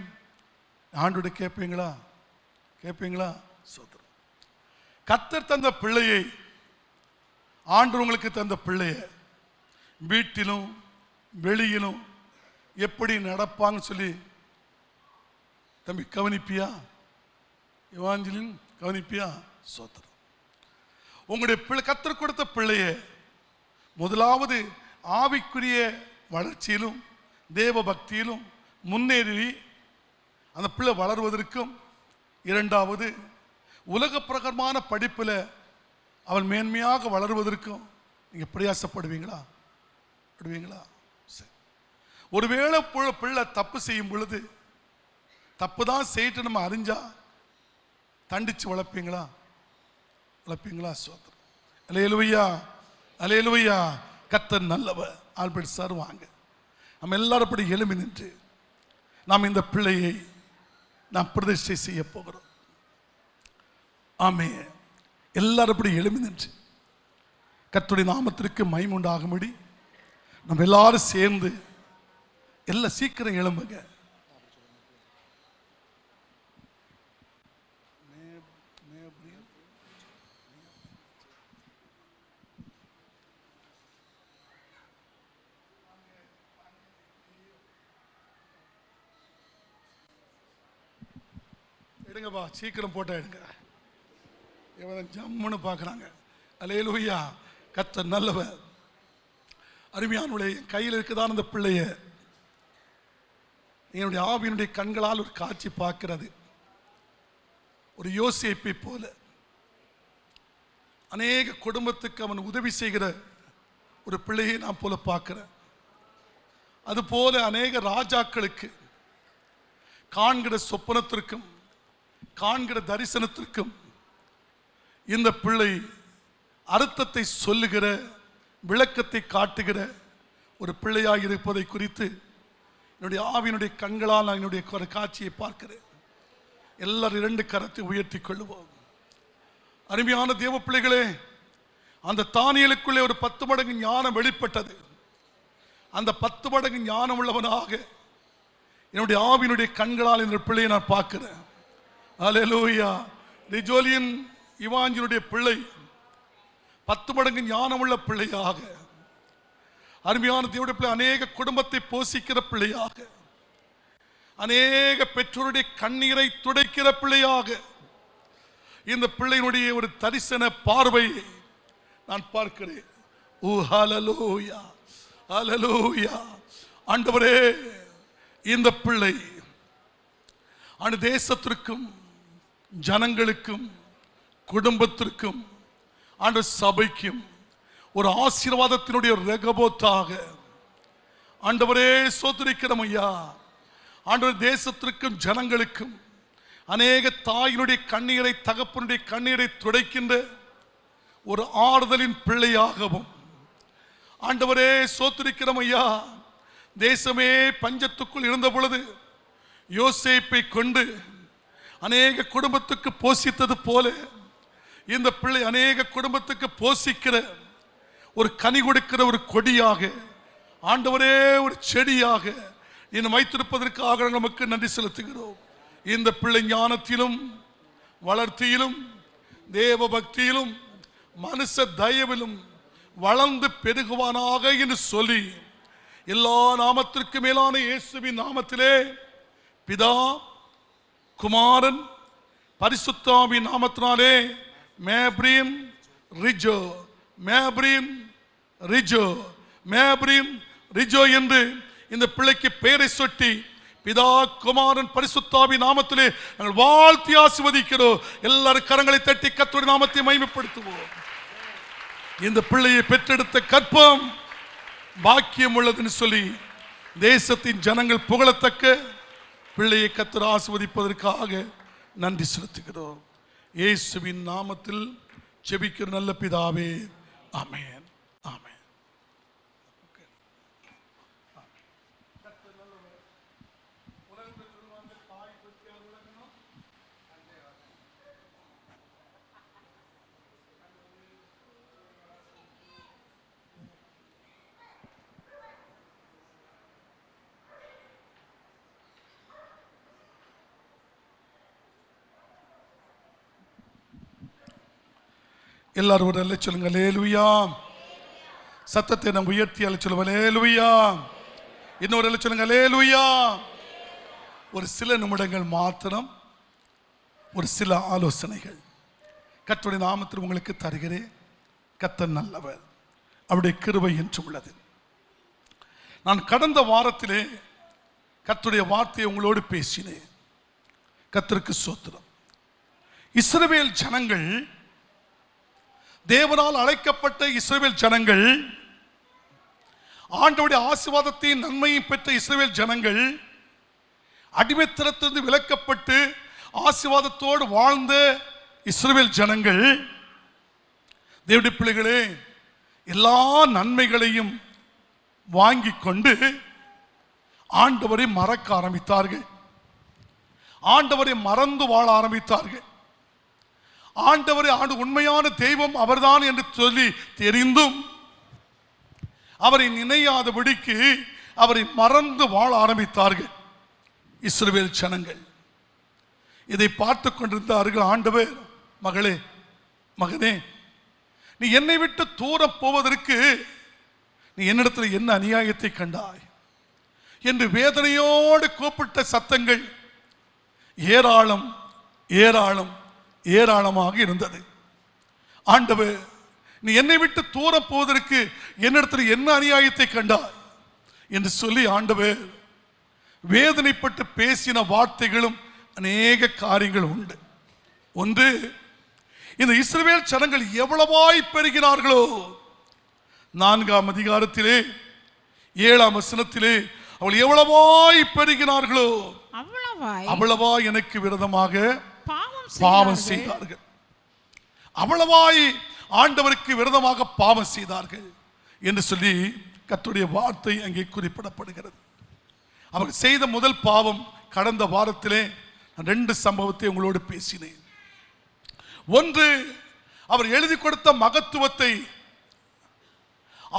ஆண்டோட கேட்பீங்களா? சோதரம். கர்த்தர் தந்த பிள்ளையை, ஆண்டவர் உங்களுக்கு தந்த பிள்ளைய வீட்டிலும் வெளியிலும் எப்படி நடப்பாங்கன்னு சொல்லி தம்பி கவனிப்பியா? இவாஞ்சலின் கவனிப்பியா? சோதரம். உங்களுடைய பிள்ளை, கர்த்தர் கொடுத்த பிள்ளைய முதலாவது ஆவிக்குரிய வளர்ச்சியிலும் தேவ பக்தியிலும் முன்னேறி அந்த பிள்ளை வளர்வதற்கும், இரண்டாவது உலக பிரகாரமான படிப்பில் அவன் மேன்மையாக வளருவதற்கும் நீங்கள் பிரயாசப்படுவீங்களா? சரி. ஒருவேளை பிள்ளை தப்பு செய்யும் பொழுது தப்பு தான் செய்யிட்டு நம்ம அறிஞ்சா தண்டிச்சு வளர்ப்பீங்களா? சோதரம். அல்லேலூயா. கர்த்தர் நல்லவர். ஆல்பர்ட் சார் வாங்க. நம்ம எல்லாரும் அப்படி எழும்பி நின்று நாம் இந்த பிள்ளையை நாம் பிரதிஷ்டை செய்ய போகிறோம். ஆமென். எல்லாரும் அப்படி எழும்பி நின்று கர்த்தருடைய நாமத்திற்கு மகிமை உண்டாகும்படி நம்ம எல்லாரும் சேர்ந்து எல்லாம் சீக்கிரம் எழும்புங்க. எடுங்கப்பா, சீக்கிரம் போட்டா எடுங்க. இவன் ஜம்முன்னு பார்க்குறாங்க. அல்லேலூயா. கர்த்தர் நல்லவர். அருமையானவர்களே, என் கையில் இருக்குதான் அந்த பிள்ளைய என்னுடைய ஆவியினுடைய கண்களால் ஒரு காட்சி பார்க்கிறது. ஒரு யோசேப்பை போல அநேக குடும்பத்துக்கு அவன் உதவி செய்கிற ஒரு பிள்ளையை நான் போல பார்க்கிறேன். அதுபோல அநேக ராஜாக்களுக்கு காண்கிற சொப்பனத்திற்கும் காண்கிற தரிசனத்திற்கும் இந்த பிள்ளை அர்த்தத்தை சொல்லுகிற விளக்கத்தை காட்டுகிற ஒரு பிள்ளையாக இருப்பதை குறித்து என்னுடைய ஆவியினுடைய கண்களால் நான் என்னுடைய காட்சியை பார்க்கிறேன். எல்லாரும் 2 கரத்தை உயர்த்தி கொள்ளுவோம். அருமையான தேவ பிள்ளைகளே, அந்த தானியலுக்குள்ளே ஒரு 10 மடங்கு ஞானம் வெளிப்பட்டது. அந்த 10 மடங்கு ஞானம் உள்ளவனாக என்னுடைய ஆவியினுடைய கண்களால் இந்த பிள்ளையை நான் பார்க்கிறேன். அல்லேலூயா. ரிஜோலியன் இவாஞ்சலுடைய பிள்ளை 10 மடங்கு ஞானமுள்ள பிள்ளையாக, அருமையான தேவனுடைய பிள்ளை, அநேக குடும்பத்தை போஷிக்கிற பிள்ளையாக, அநேக பெற்றோருடைய கண்ணீரை துடைக்கிற பிள்ளையாக இந்த பிள்ளையினுடைய ஒரு தரிசன பார்வையை நான் பார்க்கிறேன். ஓ ஹல்லேலூயா, ஹல்லேலூயா. ஆண்டவரே, இந்த பிள்ளை அந்த தேசத்திற்கும் ஜனங்களுக்கும் குடும்பத்திற்கும் அந்த சபைக்கும் ஒரு ஆசீர்வாதத்தினுடைய ரெகபோத்தாக ஆண்டவரே ஸ்தோத்திரிக்கிறோம் ஐயா. ஆண்டவர் தேசத்திற்கும் ஜனங்களுக்கும் அநேக தாயினுடைய கண்ணீரை, தகப்பனுடைய கண்ணீரை துடைக்கின்ற ஒரு ஆறுதலின் பிள்ளையாகவும் ஆண்டவரே ஸ்தோத்திரிக்கிறோம் ஐயா. தேசமே பஞ்சத்துக்குள் இருந்த பொழுது யோசேப்பை கொண்டு அநேக குடும்பத்துக்கு போஷித்தது போல இந்த பிள்ளை அநேக குடும்பத்துக்கு போஷிக்கிற ஒரு கனி கொடுக்கிற ஒரு கொடியாக, ஆண்டவரே ஒரு செடியாக இன்னும் வைத்திருப்பதற்காக நமக்கு நன்றி செலுத்துகிறோம். இந்த பிள்ளை ஞானத்திலும் வளர்த்தியிலும் தேவ பக்தியிலும் மனுஷ தயவிலும் வளர்ந்து பெருகுவானாக என்று சொல்லி எல்லா நாமத்திற்கு மேலான இயேசுவின் நாமத்திலே பிதா, குமாரன், பரிசுத்தாவின் நாமத்தினாலே மேப்ரீம் ரிஜோ, மேப்ரீம் ரிஜோ, மேப்ரீம் ரிஜோ என்று இந்த பிள்ளைக்கு பெயரை சொட்டி பிதா, குமாரன், பரிசுத்தாவின் நாமத்திலே நாங்கள் வாழ்த்தி ஆசீர்வதிக்கிறோம். எல்லாரும் கரங்களை தட்டி கர்த்தருடைய நாமத்தை மகிமைப்படுத்துவோம். இந்த பிள்ளையை பெற்றெடுத்த கற்பம் பாக்கியம் உள்ளதுன்னு சொல்லி தேசத்தின் ஜனங்கள் புகழத்தக்க பிள்ளையை கர்த்தர் ஆசீர்வதிப்பதற்காக நன்றி செலுத்துகிறோம். இயேசுவின் நாமத்தில் ஜெபிக்கிற நல்ல பிதாவே, ஆமென், ஆமென். எல்லாரும் ஒரு அல்ல சொல்லுங்க, அல்லேலூயா. சத்தத்தை நம்ம உயர்த்தி அல்ல சொல்லுவோம், அல்லேலூயா. இன்னொரு அல்ல சொல்லுங்க, அல்லேலூயா. ஒரு சில நிமிடங்கள் மாத்திரம் ஒரு சில ஆலோசனைகள் கர்த்தருடைய நாமத்தில் உங்களுக்கு தருகிறேன். கர்த்தர் நல்லவர், அவருடைய கிருபை என்று உள்ளது. நான் கடந்த வாரத்திலே கர்த்தருடைய வார்த்தையை உங்களோடு பேசினேன். கர்த்தருக்கு ஸ்தோத்திரம். இஸ்ரவேல் ஜனங்கள், தேவனால் அழைக்கப்பட்ட இஸ்ரவேல் ஜனங்கள், ஆண்டவருடைய ஆசீர்வாதத்தையும் நன்மையும் பெற்ற இஸ்ரவேல் ஜனங்கள், அடிமைத்தனத்திலிருந்து விலக்கப்பட்டு ஆசீர்வாதத்தோடு வாழ்ந்த இஸ்ரவேல் ஜனங்கள், தேவனுடைய பிள்ளைகளே, எல்லா நன்மைகளையும் வாங்கி கொண்டு ஆண்டவரை மறக்க ஆரம்பித்தார்கள். ஆண்டவரை மறந்து வாழ ஆரம்பித்தார்கள். ஆண்டவரை உண்மையான தெய்வம் அவர்தான் என்று சொல்லி தெரிந்தும் அவரை நினையாதபடிக்கு அவரை மறந்து வாழ ஆரம்பித்தார்கள் இஸ்ரவேல் ஜனங்கள். இதை பார்த்து கொண்டிருந்தார்கள். ஆண்டவர், மகளே, மகனே, நீ என்னை விட்டு தூரம் போவதற்கு நீ என்னிடத்தில் என்ன அநியாயத்தை கண்டாய் என்று வேதனையோடு கூப்பிட்ட சத்தங்கள் ஏராளம் ஏராளம் ஏராளமாக இருந்தது. ஆண்டவர், நீ என்னை விட்டு தூரம் போவதற்கு என்னிடத்தில் என்ன அநியாயத்தை கண்டாய் என்று சொல்லி ஆண்டவர் வேதனைப்பட்டு பேசின வார்த்தைகளும் அநேக காரியங்கள் உண்டு. ஒன்று, இந்த இஸ்ரவேல் ஜனங்கள் எவ்வளவாய் பெருகினார்களோ, 4ஆம் அதிகாரத்திலே 7ஆம் வசனத்திலே அவள் எவ்வளவாய் பெருகினார்களோ அவ்வளவா எனக்கு விரோதமாக பாவம் செய்தார்கள். அவ்வளவாய் ஆண்டவருக்கு விரோதமாக பாவம் செய்தார்கள் என்று சொல்லி கர்த்தருடைய வார்த்தை அங்கே குறிப்பிடப்படுகிறது. அவர் செய்த முதல் பாவம் கடந்த வாரத்திலே 2 சம்பவத்தை உங்களோடு பேசினேன். ஒன்று, அவர் எழுதி கொடுத்த மகத்துவத்தை,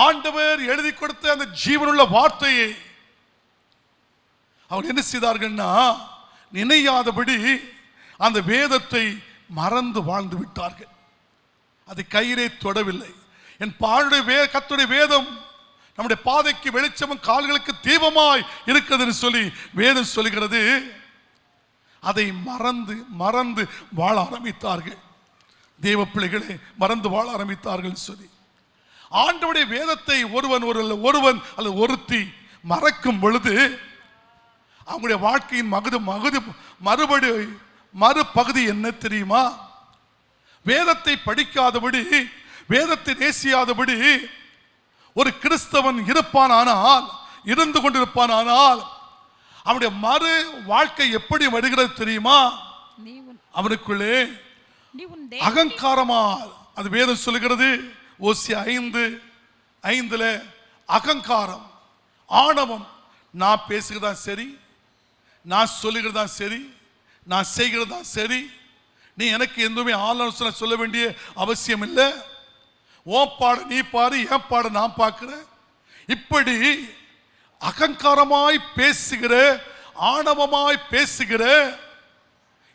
ஆண்டவர் எழுதி கொடுத்த அந்த ஜீவனுள்ள வார்த்தையை அவர் என்ன செய்தார்கள்னா, நினையாதபடி அந்த வேதத்தை மறந்து வாழ்ந்து விட்டார்கள். அது கையிலே தொடவில்லை. என் கர்த்தருடைய வேதம் நம்முடைய பாதைக்கு வெளிச்சமும் கால்களுக்கு தீபமாய் இருக்கிறதுன்னு சொல்லி வேதம் சொல்லுகிறது. அதை மறந்து மறந்து வாழ ஆரம்பித்தார்கள். தேவ பிள்ளைகளை மறந்து வாழ ஆரம்பித்தார்கள் சொல்லி ஆண்டவருடைய வேதத்தை ஒருவன் அல்லது ஒருத்தி மறக்கும் பொழுது அவங்களுடைய வாழ்க்கையின் மறுபகுதி என்ன தெரியுமா? வேதத்தை படிக்காதபடி, வேதத்தை நேசியாதபடி ஒரு கிறிஸ்தவன் இருந்து கொண்டிருப்பானால் அவனுடைய மறு வாழ்க்கை எப்படி வருகிறது தெரியுமா? அவனுக்குள்ளே அகங்காரமா, அது வேதம் சொல்லுகிறது. ஓசியா 5:5 அகங்காரம், ஆணவம். நான் பேசுகிறதா சரி, நான் சொல்லுகிறதா சரி, நான் செய்கிறதா சரி, நீ எனக்கு எதுவுமே ஆலோசனை சொல்ல வேண்டிய அவசியம் இல்லை, ஓன் பாட நீ பாரு, என் பாட நான் பார்க்கிறேன். இப்படி அகங்காரமாய் பேசுகிற, ஆணவமாய் பேசுகிற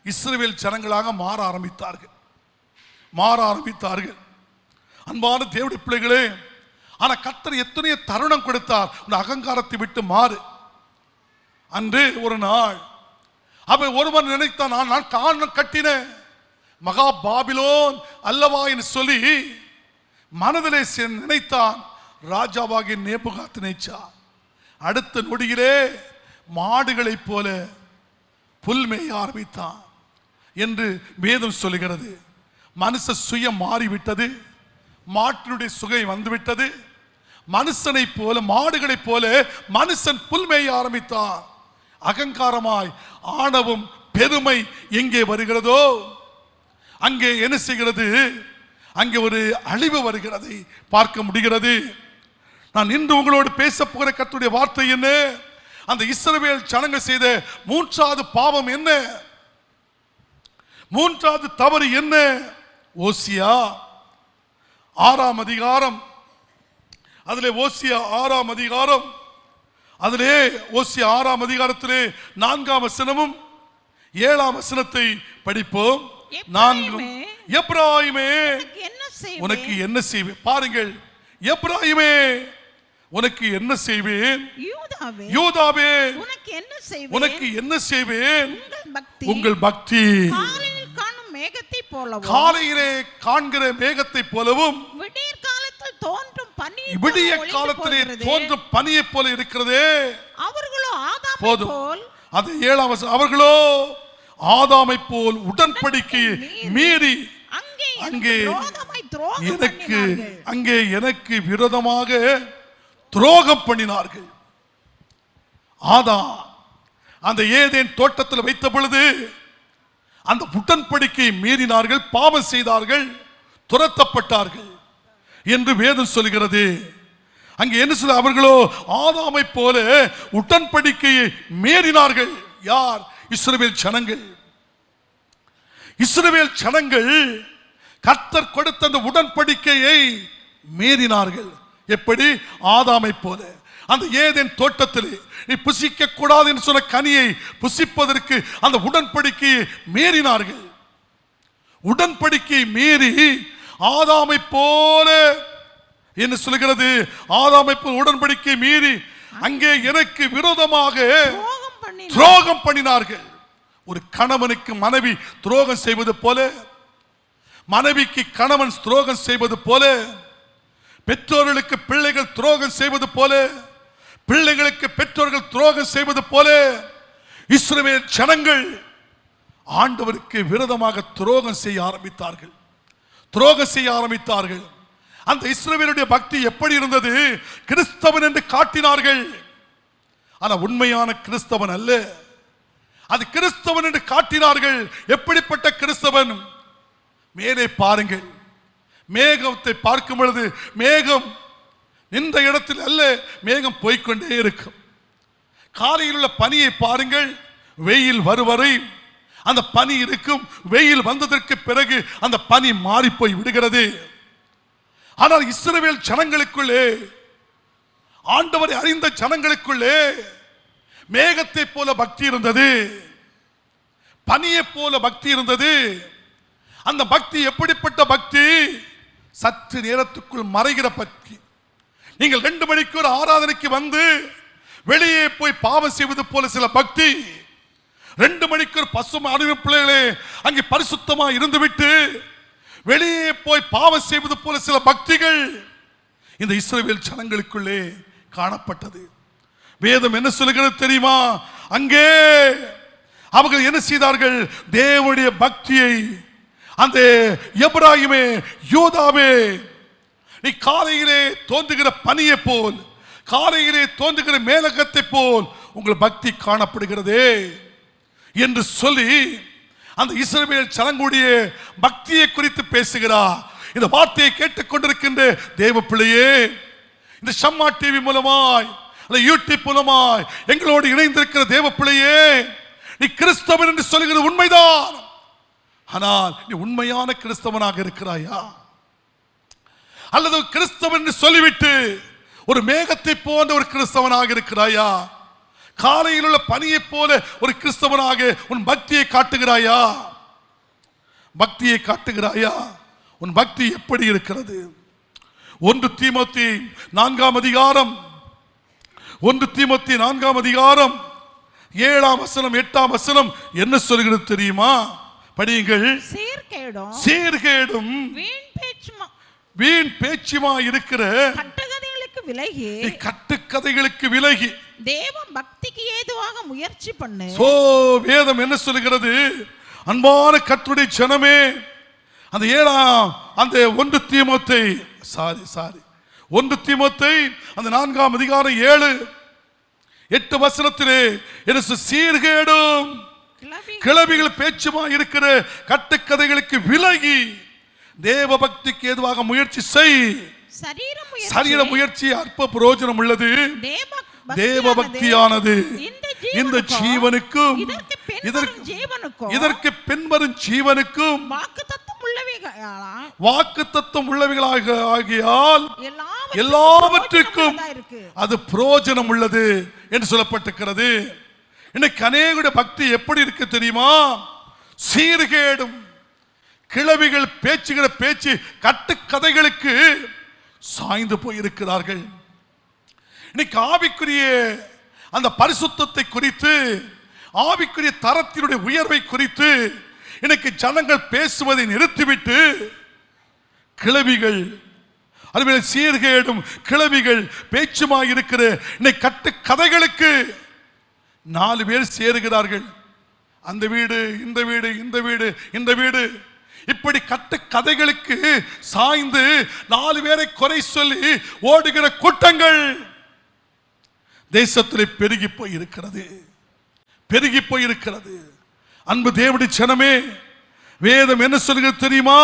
இஸ்ரவேல் ஜனங்களாக மாற ஆரம்பித்தார்கள். அன்பான தேவனுடைய பிள்ளைகளே, ஆனா கர்த்தர் எத்தனையோ தருணம் கொடுத்தார், உன் அகங்காரத்தை விட்டு மாறு. அன்று ஒரு நாள் அவன் ஒருவன் நினைத்தான், நான் காரணம் கட்டின மகா பாபிலோன் அல்லவா என்று சொல்லி மனதிலே நினைத்தான். ராஜாவாகிய நேபுகாத்நேச்சார் அடுத்த நொடியிலே மாடுகளைப் போல புல் மேய ஆரம்பித்தான் என்று வேதம் சொல்லுகிறது. மனுஷ சுயம் மாறிவிட்டது, மாட்டினுடைய சுகை வந்துவிட்டது. மனுஷனை போல, மாடுகளைப் போல மனுஷன் புல் மேய ஆரம்பித்தான். அகங்காரமாய், ஆணவம், பெருமை எங்கே வருகிறதோ அங்கே என்ன செய்கிறது? அங்கே ஒரு அழிவு வருகிறதை பார்க்க முடிகிறது. நான் இன்று உங்களோடு பேச போகிற கர்த்தருடைய வார்த்தை என்ன? அந்த இஸ்ரவேல் ஜனங்க செய்த 3வது பாவம் என்ன? 3வது தவறு என்ன? ஓசியா 6ஆம் அதிகாரம், அதிலே ஓசியா 6ஆம் அதிகாரம், அதிலே ஓசியா 6ஆம் அதிகாரத்திலே 4ஆம் வசனமும் 7ஆம் வசனத்தை படிப்போம். 4 எப்ராயிமே உனக்கு என்ன செய்வேன்? பாருங்கள், எப்ராயிமே உனக்கு என்ன செய்வேன்? யூதாவே உனக்கு என்ன செய்வேன்? உங்கள் பக்தி காலையிலே காண்கிற மேகத்தை போலவும் விடிய காலத்திலே தோன்றும் பனியை போல இருக்கிறதே. போதும். அது 7ஆம் வசனம். அவர்களோ ஆதாமை போல் உடன்படிக்கையை மீறி அங்கே எனக்கு விரோதமாக துரோகம் பண்ணினார்கள். ஆதாம் அந்த ஏதேன் தோட்டத்தில் வைத்த பொழுது அந்த உடன்படிக்கையை மீறினார்கள், பாவம் செய்தார்கள், துரத்தப்பட்டார்கள் என்று வேதம் சொல்கிறது. அங்கே என்ன சொல்ல? அவர்களோ ஆதாமை போல உடன்படிக்கையை மீறினார்கள். யார்? இஸ்ரவேல் ஜனங்கள். இஸ்ரவேல் ஜனங்கள் கர்த்தர் கொடுத்த அந்த உடன்படிக்கையை மீறினார்கள். எப்படி? ஆதாமை போல. அந்த ஏதேன் தோட்டத்தில் நீ புசிக்க கூடாது என்று சொன்ன கனியை புசிப்பதற்கு அந்த உடன்படிக்கையை மீறினார்கள். உடன்படிக்கையை மீறி ஆதாமை போல என்ன சொல்கிறது? ஆதாமை போல உடன்படிக்கை மீறி அங்கே எனக்கு விரோதமாக துரோகம் பண்ணினார்கள். ஒரு கணவனுக்கு மனைவி துரோகம் செய்வது போல, மனைவிக்கு கணவன் துரோகம் செய்வது போல, பெற்றோர்களுக்கு பிள்ளைகள் துரோகம் செய்வது போல, பிள்ளைகளுக்கு பெற்றோர்கள் துரோகம் செய்வது போல இஸ்ரவேல் ஜனங்கள் ஆண்டவருக்கு விரோதமாக துரோகம் செய்ய ஆரம்பித்தார்கள். அந்த இஸ்ரவேலுடைய பக்தி எப்படி இருந்தது? கிறிஸ்தவன் என்று காட்டினார்கள், ஆனா உண்மையான கிறிஸ்தவன் அல்ல. அது கிறிஸ்தவன் என்று காட்டினார்கள். எப்படிப்பட்ட கிறிஸ்தவன்? மேலே பாருங்கள், மேகத்தை பார்க்கும் பொழுது மேகம் நின்ற இடத்தில் அல்ல, மேகம் போய்கொண்டே இருக்கும். காலையில் உள்ள பனியை பாருங்கள், வெயில் வருவரை அந்த பனி இருக்கும். வெயில் வந்ததற்கு பிறகு அந்த பனி மாறி போய் விடுகிறது. ஆனால் இஸ்ரவேல் ஜனங்களுக்குள்ளே, ஆண்டவரை அறிந்த ஜனங்களுக்குள்ளே மேகத்தை போல பக்தி இருந்தது, பனியை போல பக்தி இருந்தது. அந்த பக்தி எப்படிப்பட்ட பக்தி? சற்று நேரத்துக்குள் மறைகிற பக்தி. நீங்கள் 2 மணிக்கு ஒரு ஆராதனைக்கு வந்து வெளியே போய் பாவம் செய்வது போல சில பக்தி. 2 மணிக்கு ஒரு பசுமை அறிவு பிள்ளைகளே அங்கே பரிசுத்தமா இருந்துவிட்டு வெளியே போய் பாவம் செய்வது போல சில பக்திகள் இந்த இஸ்ரவேல் ஜனங்களுக்குள்ளே காணப்பட்டது. வேதம் என்ன சொல்லுகிறது தெரியுமா? அங்கே அவர்கள் என்ன செய்தார்கள்? தேவனுடைய பக்தியை, அந்த எப்ராயிமே, யூதாவே, நீ காலையிலே தோன்றுகிற பனியை போல், காலையிலே தோன்றுகிற மேலகத்தை போல் உங்கள் பக்தி காணப்படுகிறதே என்று சொல்லி அந்த இஸ்ரவேல் ஜனங்களுடைய பக்தியை குறித்து பேசுகிறார். இந்த வார்த்தையை கேட்டுக்கொண்டிருக்கின்ற தேவ பிள்ளையே, இந்த ஷம்மா டிவி மூலமாய், யூடியூப் மூலமாய் எங்களோடு இணைந்திருக்கிற தேவ பிள்ளையே, நீ கிறிஸ்தவன் என்று சொல்லுகிறது உண்மைதான். ஆனால் நீ உண்மையான கிறிஸ்தவனாக இருக்கிறாயா? அல்லது கிறிஸ்தவன் என்று சொல்லிவிட்டு ஒரு மேகத்தை போன்ற ஒரு கிறிஸ்தவனாக இருக்கிறாயா? காலையில் உள்ள பனியை போல ஒரு கிறிஸ்தவனாக உன் பக்தியை காட்டுகிறாயா? பக்தியை காட்டுகிறாயா? உன் பக்தி எப்படி இருக்கிறது? 1 தீமோத்தி 4 அதிகாரம் 7 வசனம் 8 வசனம் என்ன சொல்கிறது தெரியுமா? படியுங்கள். சீர்கேடும் வீண் பேச்சுமா இருக்கிற கட்டுக்கதைகளுக்கு விலகி தேவ பக்திக்கு ஏதுவாக முயற்சி பண்ணு. வேதம் என்ன சொல்கிறது? அன்பான கர்த்தருடைய ஜனமே, அந்த 1 தீமோத்தை 4 அதிகாரம் 7-8 வசனத்திலே சீர்கேடும் கிளவிகள் பேச்சுமா இருக்கிற கட்டுக்கதைகளுக்கு விலகி தேவ பக்திக்கு ஏதுவாக முயற்சி செய். சரீர முயற்சி அற்ப பிரயோஜனம் உள்ளது. தேவ பக்தியானது இந்த ஜீவனுக்கும் இதற்கு பின்வரும் ஜீவனுக்கும் வாக்குத்தத்தம் உள்ளவைகளாக ஆகியால் எல்லாவற்றுக்கும் அது பிரயோஜனம் உள்ளது என்று சொல்லப்பட்டிருக்கிறது. இன்னைக்கு அநேகருடைய பக்தி எப்படி இருக்கு தெரியுமா? சீர்கேடும் கிளவிகள் பேச்சுகிற பேச்சு கட்டுக்கதைகளுக்கு சாய்ந்து போயிருக்கிறார்கள். இன்னைக்கு ஆவிக்குரிய அந்த பரிசுத்தத்தை குறித்து, ஆவிக்குரிய தரத்தினுடைய உயர்வை குறித்து இன்னைக்கு ஜனங்கள் பேசுவதை நிறுத்திவிட்டு கிளவிகள், அதுவே சீர்கேடும் கிளவிகள் பேச்சுமா இருக்கிற இன்னைக்கு கட்டுக்கதைகளுக்கு 4 பேர் சேருகிறார்கள். அந்த வீடு, இந்த வீடு, இந்த வீடு, இந்த வீடு, இப்படி கட்டுக்கதைகளுக்கு சாய்ந்து 4 பேரை குறை சொல்லி ஓடுகிற கூட்டங்கள் தேசத்திலே பெருகி போயிருக்கிறது. அன்பு தேவனுடைய ஜனமே, வேதம் என்ன சொல்கிறது தெரியுமா?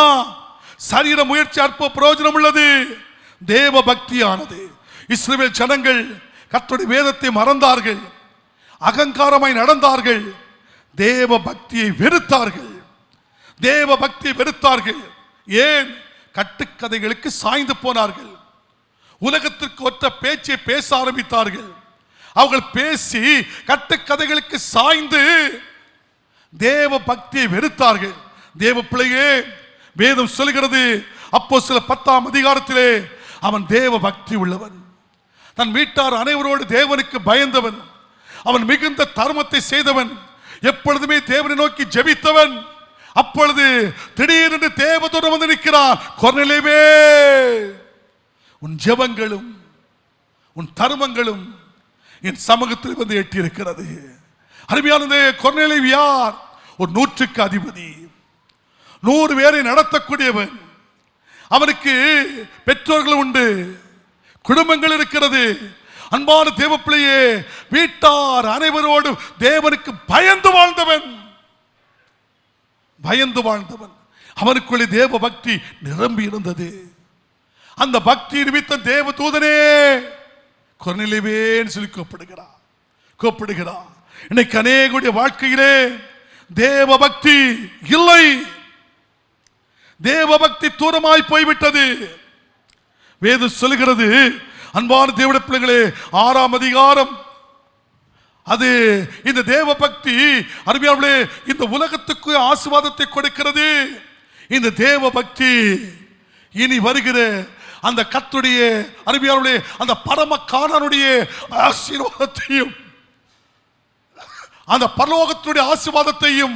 சரீர முயற்சி அற்ப பிரயோஜனம் உள்ளது, தேவ பக்தியானது. இஸ்ரவேல் ஜனங்கள் கர்த்தருடைய வேதத்தை மறந்தார்கள், அகங்காரமாய் நடந்தார்கள், தேவ பக்தியை வெறுத்தார்கள். ஏன்? கட்டுக்கதைகளுக்கு சாய்ந்து போனார்கள். உலகத்திற்கு ஒற்ற பேச்சை பேச ஆரம்பித்தார்கள். அவர்கள் பேசி கட்டுக்கதைகளுக்கு சாய்ந்து தேவ பக்தியை வெறுத்தார்கள். தேவ பிள்ளையே, வேதம் சொல்கிறது, அப்போஸ்தலர் 10 அதிகாரத்திலே அவன் தேவ பக்தி உள்ளவன், தன் வீட்டார் அனைவரோடு தேவனுக்கு பயந்தவன், அவன் மிகுந்த தர்மத்தை செய்தவன், எப்பொழுதுமே தேவனை நோக்கி ஜெபித்தவன். அப்பொழுது திடீரென்று தேவதூதன் வந்து நிற்கிறான். கொர்நேலியுவே, உன் ஜெபங்களும் உன் தர்மங்களும் என் சமூகத்தில் வந்து எட்டி இருக்கிறது. அருமையானது, கொர்நேலியு யார்? ஒரு 100க்கு அதிபதி, 100 பேரை நடத்தக்கூடியவன். அவனுக்கு பெற்றோர்கள் உண்டு, குடும்பங்கள் இருக்கிறது. அன்பான தேவ பிள்ளையே, வீட்டார் அனைவரோடு தேவனுக்கு பயந்து வாழ்ந்தவன், பயந்து வாழ்ந்தவன். அவனுக்குள்ளே தேவ பக்தி நிரம்பி இருந்தது. அந்த பக்தி நிமித்தம் தேவ தூதனே கொர்நேலியுவேன்னு சொல்லி கூப்பிடுகிறார். இன்னைக்கு அநேகருடைய வாழ்க்கையிலே தேவ பக்தி இல்லை, தேவ பக்தி தூரமாய் போய்விட்டது. வேதம் சொல்லுகிறது, அன்பான தேவனுடைய பிள்ளைகளே, 6ஆம் அதிகாரம், அது இந்த தேவ பக்தி அருமையானவர்களே இந்த உலகத்துக்கு ஆசீர்வாதத்தை கொடுக்கிறது. இந்த தேவ பக்தி இனி வருகிற அந்த கர்த்தருடைய அருமையானவர்களே அந்த பரம காணனுடைய ஆசீர்வாதத்தையும் அந்த பரலோகத்துடைய ஆசீர்வாதத்தையும்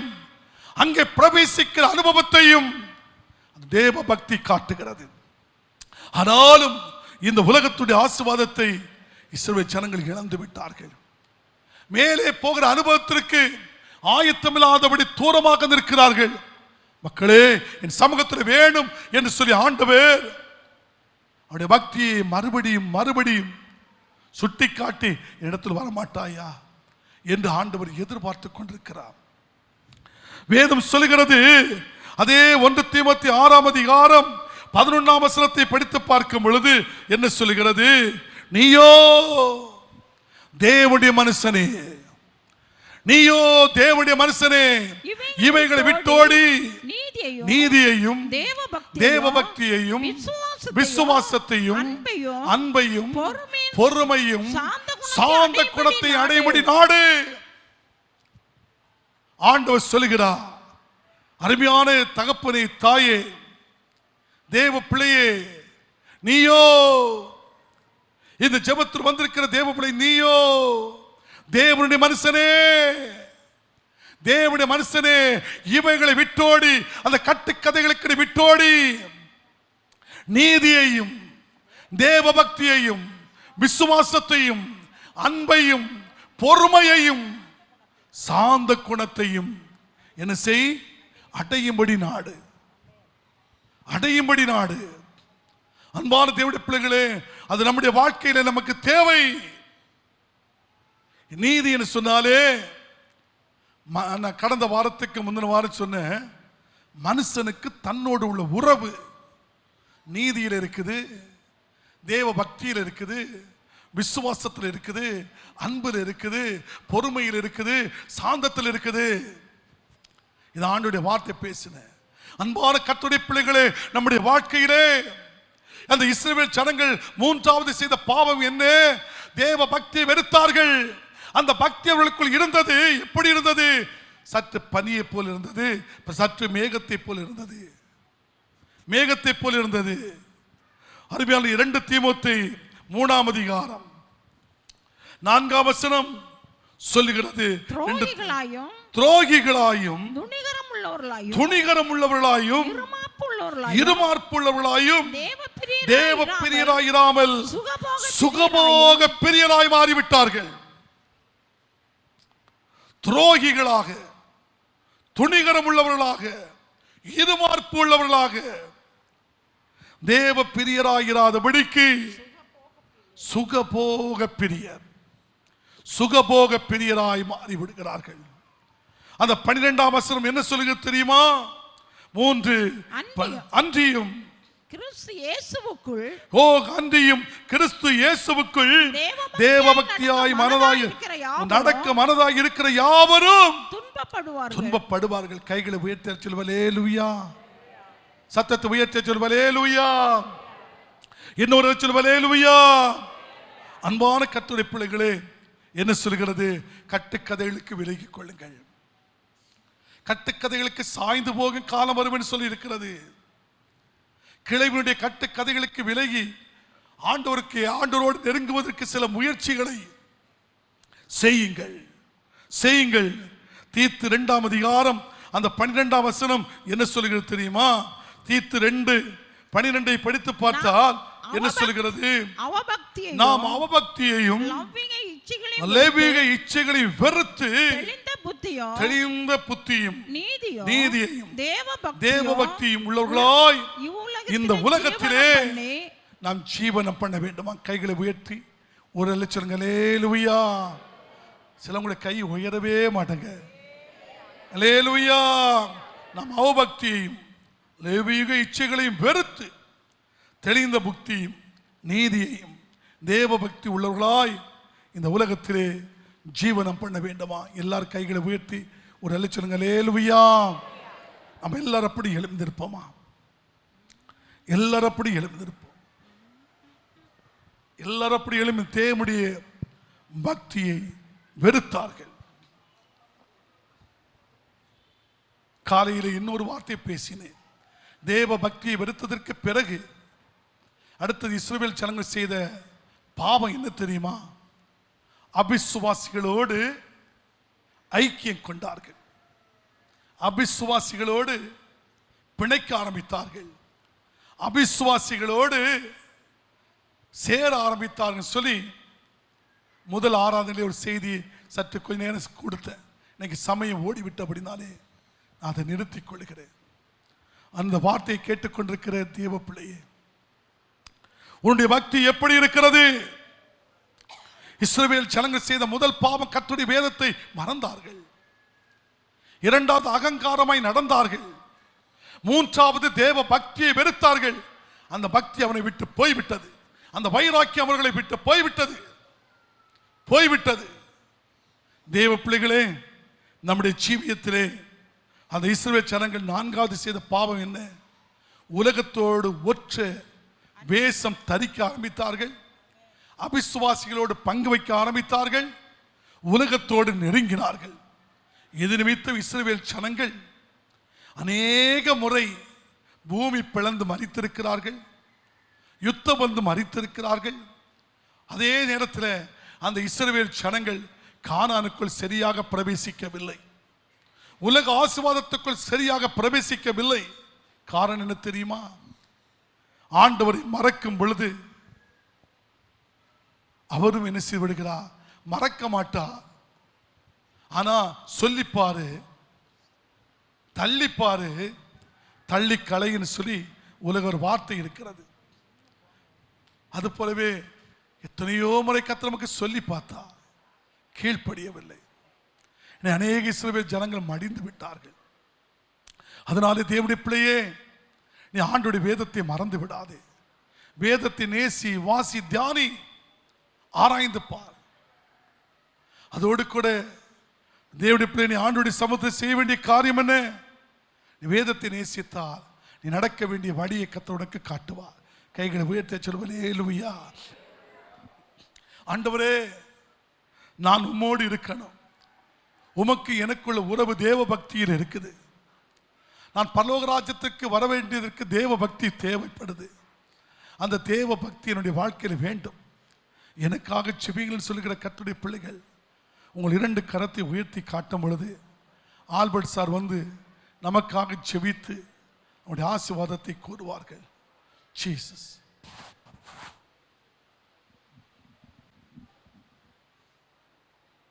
அங்கே பிரவேசிக்கிற அனுபவத்தையும் தேவ பக்தி காட்டுகிறது. ஆனாலும் இந்த உலகத்துடைய ஆசீர்வாதத்தை இஸ்ரவேல் ஜனங்கள் இழந்து விட்டார்கள். மேலே போகிற அனுபவத்திற்கு ஆயத்தமில்லாதபடி தூரமாக நிற்கிறார்கள். மக்களே, என் சமூகத்தில் வேணும் என்று சொல்லி ஆண்டவர் அவருடைய பக்தியை மறுபடியும் சுட்டி காட்டி இடத்தில் வரமாட்டாயா என்று ஆண்டவர் எதிர்பார்த்து கொண்டிருக்கிறார். வேதம் சொல்லுகிறது, அதே 1 தீமோத்தேயு 6ஆம் அதிகாரம் 11ஆம் வசனத்தை படித்து பார்க்கும் பொழுது என்ன சொல்லுகிறது? நீயோ தேவனுடைய மனுஷனே, நீயோ தேவனுடைய மனுஷனே, இவைகளை விட்டோடி நீதியையும் தேவ பக்தியையும் விசுவாசத்தையும் அன்பையும் பொறுமையும் சாந்த குணத்தை அடையும்படி நாடு. ஆண்டவர் சொல்லுகிறார், அருமையான தகப்பனே, தாயே, தேவ பிள்ளையே, நீயோ இந்த ஜெபத்தில் வந்திருக்கிற தேவ பிள்ளை, நீயோ தேவனுடைய மனுஷனே, தேவனுடைய மனுஷனே, இவைகளை விட்டோடி, அந்த கட்டுக்கதைகளுக்கு விட்டோடி நீதியையும் தேவ பக்தியையும் விசுவாசத்தையும் அன்பையும் பொறுமையையும் சாந்த குணத்தையும் என்ன செய்? அடையும்படி நாடு, அடையும்படி நாடு. அன்பான தேவனுடைய பிள்ளைகளே, அது நம்முடைய வாழ்க்கையில நமக்கு தேவை. நீதி என்று சொன்னாலே, நான் கடந்த வாரத்துக்கு முந்தின வாரம் சொன்னேன், மனுஷனுக்கு தன்னோடு உள்ள உறவு நீதியில் இருக்குது, தேவ பக்தியில் இருக்குது, விசுவாசத்தில் இருக்குது, அன்பில் இருக்குது, பொறுமையில் இருக்குது, சாந்தத்தில் இருக்குது. இது ஆண்டவருடைய வார்த்தை பேசின. அன்பான கர்த்தருடைய பிள்ளைகளே, நம்முடைய வாழ்க்கையிலே அந்த இஸ்ரவேல் ஜனங்கள் 3வது செய்த பாவம் என்ன? தேவ பக்தியை வெறுத்தார்கள். அந்த பக்தி அவர்களுக்குள் இருந்தது. எப்படி இருந்தது? சற்று பனியை போல் இருந்தது, சற்று மேகத்தை போல் இருந்தது, மேகத்தை போல் இருந்தது. அருமையான 2 தீமோத்தேயு 3ஆம் அதிகாரம் 4ஆம் வசனம் சொல்லுகிறது, துரோகிகளாயும் துணிகரம் உள்ளவர்களாயும் இருமார்ப்புள்ளவர்களாயும் தேவ பிரியராயிராமல் சுகபோக பிரியராய் மாறிவிட்டார்கள். துரோகிகளாக, துணிகரம் உள்ளவர்களாக, இருமார்ப்பு உள்ளவர்களாக, தேவ பிரியராயிராதபடிக்கு சுகபோக பிரியர், சுகபோக பிரியராய் மாறிவிடுகிறார்கள். அந்த 12ஆம் வசனம் என்ன சொல்லுகிறது தெரியுமா? 3 அன்றியும் கிறிஸ்து இயேசுவுக்குள், அன்றியும் கிறிஸ்து இயேசுவுக்குள் தேவ பக்தியாய் மனதாய் நடக்க மனதாய் இருக்கிற யாவரும் துன்பப்படுவார்கள். கைகளை உயர்த்தி சொல்லுவல் ஹல்லேலூயா. சத்தத்தை உயர்த்தி சொல்லுவல் ஹல்லேலூயா. இன்னொரு சொல்லுவல் ஹல்லேலூயா. அன்பான கர்த்தருடைய பிள்ளைகளே, என்ன சொல்கிறது? கட்டுக்கதைகளுக்கு விலகிக் கொள்ளுங்கள். கட்டுக்கதைகளுக்கு சாய்ந்து போகும் காலம் வரும் என்று சொல்லி இருக்கிறது. கிளைவினுடைய கட்டுக்கதைகளுக்கு விலகி ஆண்டவரோடு நெருங்குவதற்கு சில முயற்சிகளை செய்யுங்கள், செய்யுங்கள். தீத்து 2ஆம் அதிகாரம் அந்த 12ஆம் வசனம் என்ன சொல்கிறது தெரியுமா? தீத்து 2:12 படித்து பார்த்தால் என்ன சொல்கிறது? நாம் அவபக்தியையும் லௌகீக இச்சைகளை வெறுத்து புத்தியும் நீதியையும் தேவபக்தியும் உள்ளவர்களாய் இந்த உலகத்திலே நாம் ஜீவனம் பண்ண வேண்டுமா? கைகளை உயர்த்தி ஒரு லட்சம் அல்லேலூயா. சிலவங்களுடைய கை உயரவே மாட்டேங்க. அல்லேலூயா. நாம் அவபக்தியையும் லௌகீக இச்சைகளையும் வெறுத்து தெளிந்த புத்தியும் நீதியையும் தேவபக்தி உள்ளவர்களாய் இந்த உலகத்திலே ஜீவனம் பண்ண வேண்டுமா? எல்லாரும் கைகளை உயர்த்தி ஒரு லட்சம் அல்லேலூயா. நம்ம எல்லாரும் அப்படி எழுந்திருப்போமா? எல்லாரும் அப்படி எழுந்திருப்போம். எல்லாரும் அப்படி எழும்பி தேவனுடைய பக்தியை வெறுத்தார்கள். காலையில் இன்னொரு வார்த்தை பேசினேன். தேவ பக்தியை வெறுத்ததற்கு பிறகு அடுத்தது இஸ்ரவேல் ஜனங்கள் செய்த பாவம் என்ன தெரியுமா? அபிசுவாசிகளோடு ஐக்கியம் கொண்டார்கள். அபிசுவாசிகளோடு பிணைக்க ஆரம்பித்தார்கள். அபிசுவாசிகளோடு சேர ஆரம்பித்தார்கள் சொல்லி முதல் ஆராதனையில் ஒரு செய்தி சற்று கொஞ்ச நேரம் கொடுத்தேன். இன்னைக்கு சமயம் ஓடிவிட்டு அப்படின்னாலே நான் அதை நிறுத்திக் கொள்கிறேன். அந்த வார்த்தையை கேட்டுக்கொண்டிருக்கிற தேவ பிள்ளையே, உன்னுடைய பக்தி எப்படி இருக்கிறது? இஸ்ரவேல் ஜனங்கள் செய்த முதல் பாவம் கர்த்தருடைய வேதத்தை மறந்தார்கள். இரண்டாவது அகங்காரமாய் நடந்தார்கள். மூன்றாவது தேவ பக்தியை வெறுத்தார்கள். அந்த பக்தி அவனை விட்டு போய்விட்டது. அந்த வைராக்கியம் அவர்களை விட்டு போய்விட்டது. தேவ பிள்ளைகளே, நம்முடைய ஜீவியத்திலே அந்த இஸ்ரவேல் ஜனங்கள் நான்காவது செய்த பாவம் என்ன? உலகத்தோடு ஒற்ற வேஷம் தரிக்க ஆரம்பித்தார்கள். அவிசுவாசிகளோடு பங்கு வைக்க ஆரம்பித்தார்கள். உலகத்தோடு நெருங்கினார்கள். இது நிமித்தம் இஸ்ரவேல் ஜனங்கள் அநேக முறை பூமி பிளந்து மரித்திருக்கிறார்கள். யுத்தம் வந்து மரித்திருக்கிறார்கள். அதே நேரத்தில் அந்த இஸ்ரவேல் ஜனங்கள் கானானுக்குள் சரியாக பிரவேசிக்கவில்லை. உலக ஆசீர்வாதத்துக்குள் சரியாக பிரவேசிக்கவில்லை. காரணம் என்ன தெரியுமா? ஆண்டவரை மறக்கும் பொழுது அவரும் என்ன செய்து விடுகிறார்? மறக்க மாட்டா. ஆனா சொல்லிப்பாரு, தள்ளிப்பாரு, தள்ளி கலைன்னு சொல்லி உலக ஒரு வார்த்தை இருக்கிறது. அது போலவே எத்தனையோ முறை கர்த்தர் நமக்கு சொல்லி பார்த்தா கீழ்ப்படியவில்லை. அநேக இஸ்ரவேல் ஜனங்கள் மடிந்து விட்டார்கள். அதனாலே தேவனுடைய பிள்ளையே, நீ ஆண்டவருடைய வேதத்தை மறந்து விடாதே. வேதத்தை நேசி, வாசி, தியானி, ஆராய்ந்து பார். அதோடு கூட தேவனுடைய பிள்ளை, நீ ஆண்டவருடைய சமூகத்தை செய்ய வேண்டிய காரியம் என்ன? நீ வேதத்தை நேசித்தால் நீ நடக்க வேண்டிய வழியை கர்த்தர் உனக்கு காட்டுவார். கைகளை உயர்த்த சொல்லுவலே, அல்லேலூயா. ஆண்டவரே, நான் உம்மோடு இருக்கணும். உமக்கு எனக்குள்ள உறவு தேவ பக்தியில் இருக்குது. நான் பரலோக ராஜ்யத்துக்கு வர வேண்டியதற்கு தேவ பக்தி தேவைப்படுது. அந்த தேவ பக்தி என்னுடைய வாழ்க்கையில் வேண்டும். எனக்காக செபிகள் சொல்லுகிற கர்த்தருடைய பிள்ளைகள், உங்கள் இரண்டு கரத்தை உயர்த்தி காட்டும் பொழுது ஆல்பர்ட் சார் வந்து நமக்காக செபித்து அவருடைய ஆசீர்வாதத்தை கூறுவார்கள். ஜீசஸ்.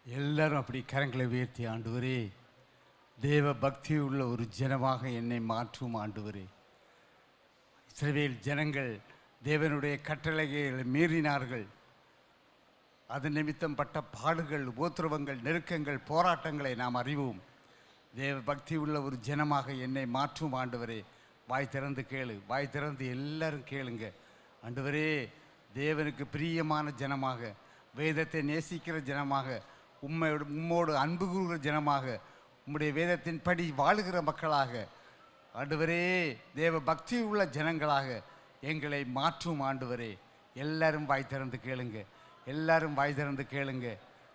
எல்லாரும் அப்படி கரங்களை உயர்த்தி, ஆண்டவரே, தேவ பக்தி உள்ள ஒரு ஜனமாக என்னை மாற்றும் ஆண்டவரே. இஸ்ரவேல் ஜனங்கள் தேவனுடைய கட்டளைகளை மீறினார்கள். அது நிமித்தம் பட்ட பாடுகள், உபத்திரவங்கள், நெருக்கங்கள், போராட்டங்களை நாம் அறிவோம். தேவ பக்தி உள்ள ஒரு ஜனமாக என்னை மாற்றும் ஆண்டவரே. வாய் திறந்து கேளு, வாய் திறந்து எல்லாரும் கேளுங்க. ஆண்டவரே, தேவனுக்கு பிரியமான ஜனமாக, வேதத்தை நேசிக்கிற ஜனமாக, உம்மோடு அன்பு கூறுகிற ஜனமாக, உம்முடைய வேதத்தின் படி வாழுகிற மக்களாக, ஆண்டவரே, தேவ பக்தி உள்ள ஜனங்களாக எங்களை மாற்றும் ஆண்டவரே. எல்லாரும் வாய் திறந்து கேளுங்க, எல்லாரும் வாய் திறந்து கேளுங்க.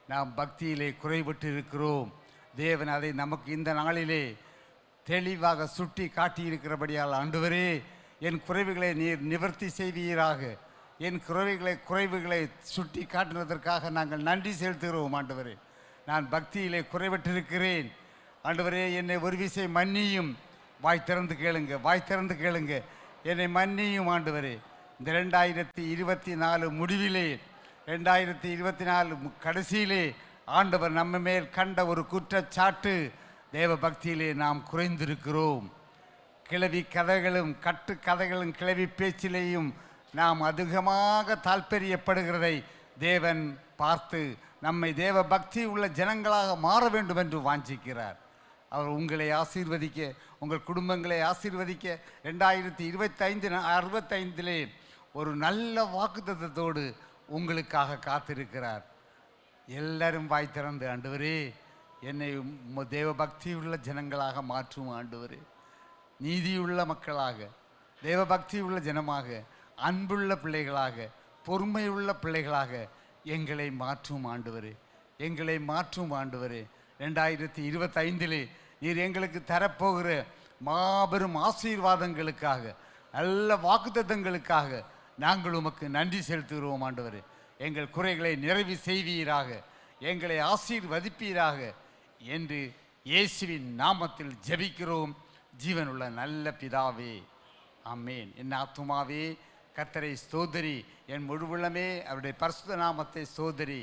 நாம் பக்தியிலே குறைபட்டு இருக்கிறோம். தேவன் அதை நமக்கு இந்த நாளிலே தெளிவாக சுட்டி காட்டியிருக்கிறபடியால், ஆண்டவரே, என் குறைவுகளை நீர் நிவர்த்தி செய்வீராக. என் குறைவுகளை சுட்டி காட்டுவதற்காக நாங்கள் நன்றி செலுத்துகிறோம் ஆண்டவரே. நான் பக்தியிலே குறைபட்டிருக்கிறேன் ஆண்டவரே, என்னை ஒரு விசை மன்னியும். வாய் திறந்து கேளுங்க, வாய் திறந்து கேளுங்க. என்னை மன்னியும் ஆண்டவரே. இந்த 2024 முடிவிலே, 2024 கடைசியிலே ஆண்டவர் நம்ம மேல் கண்ட ஒரு குற்றச்சாட்டு, தேவ பக்தியிலே நாம் குறைந்திருக்கிறோம். கிளவி கதைகளும் கட்டு கதைகளும் கிளவி பேச்சிலேயும் நாம் அதிகமாக தாற்பயப்படுகிறதை தேவன் பார்த்து நம்மை தேவ பக்தி உள்ள ஜனங்களாக மாற வேண்டும் என்று வாஞ்சிக்கிறார். அவர் உங்களை ஆசீர்வதிக்க, உங்கள் குடும்பங்களை ஆசீர்வதிக்க 2025 ஒரு நல்ல வாக்குத்தத்தத்தோடு உங்களுக்காக காத்திருக்கிறார். எல்லாரும் வாய் திறந்து, ஆண்டவரே என்னை தேவ பக்தி உள்ள ஜனங்களாக மாற்றும் ஆண்டவரே, நீதியுள்ள மக்களாக, தேவ பக்தி உள்ள ஜனமாக, அன்புள்ள பிள்ளைகளாக, பொறுமையுள்ள பிள்ளைகளாக எங்களை மாற்றும் ஆண்டவரே, எங்களை மாற்றும் ஆண்டவரே. 2025 நீர் எங்களுக்கு தரப்போகிற மாபெரும் ஆசீர்வாதங்களுக்காக, நல்ல வாக்குத்தத்தங்களுக்காக நாங்கள் உமக்கு நன்றி செலுத்துகிறோம் ஆண்டவரே. எங்கள் குறைகளை நிறைவு செய்வீராக, எங்களை ஆசீர்வதிப்பீராக என்று இயேசுவின் நாமத்தில் ஜெபிக்கிறோம் ஜீவனுள்ள நல்ல பிதாவே, ஆமென். என் ஆத்துமாவே கர்த்தரை ஸ்தோத்திரி, என் முழு உள்ளமே அவருடைய பரிசுத்த நாமத்தை ஸ்தோத்திரி.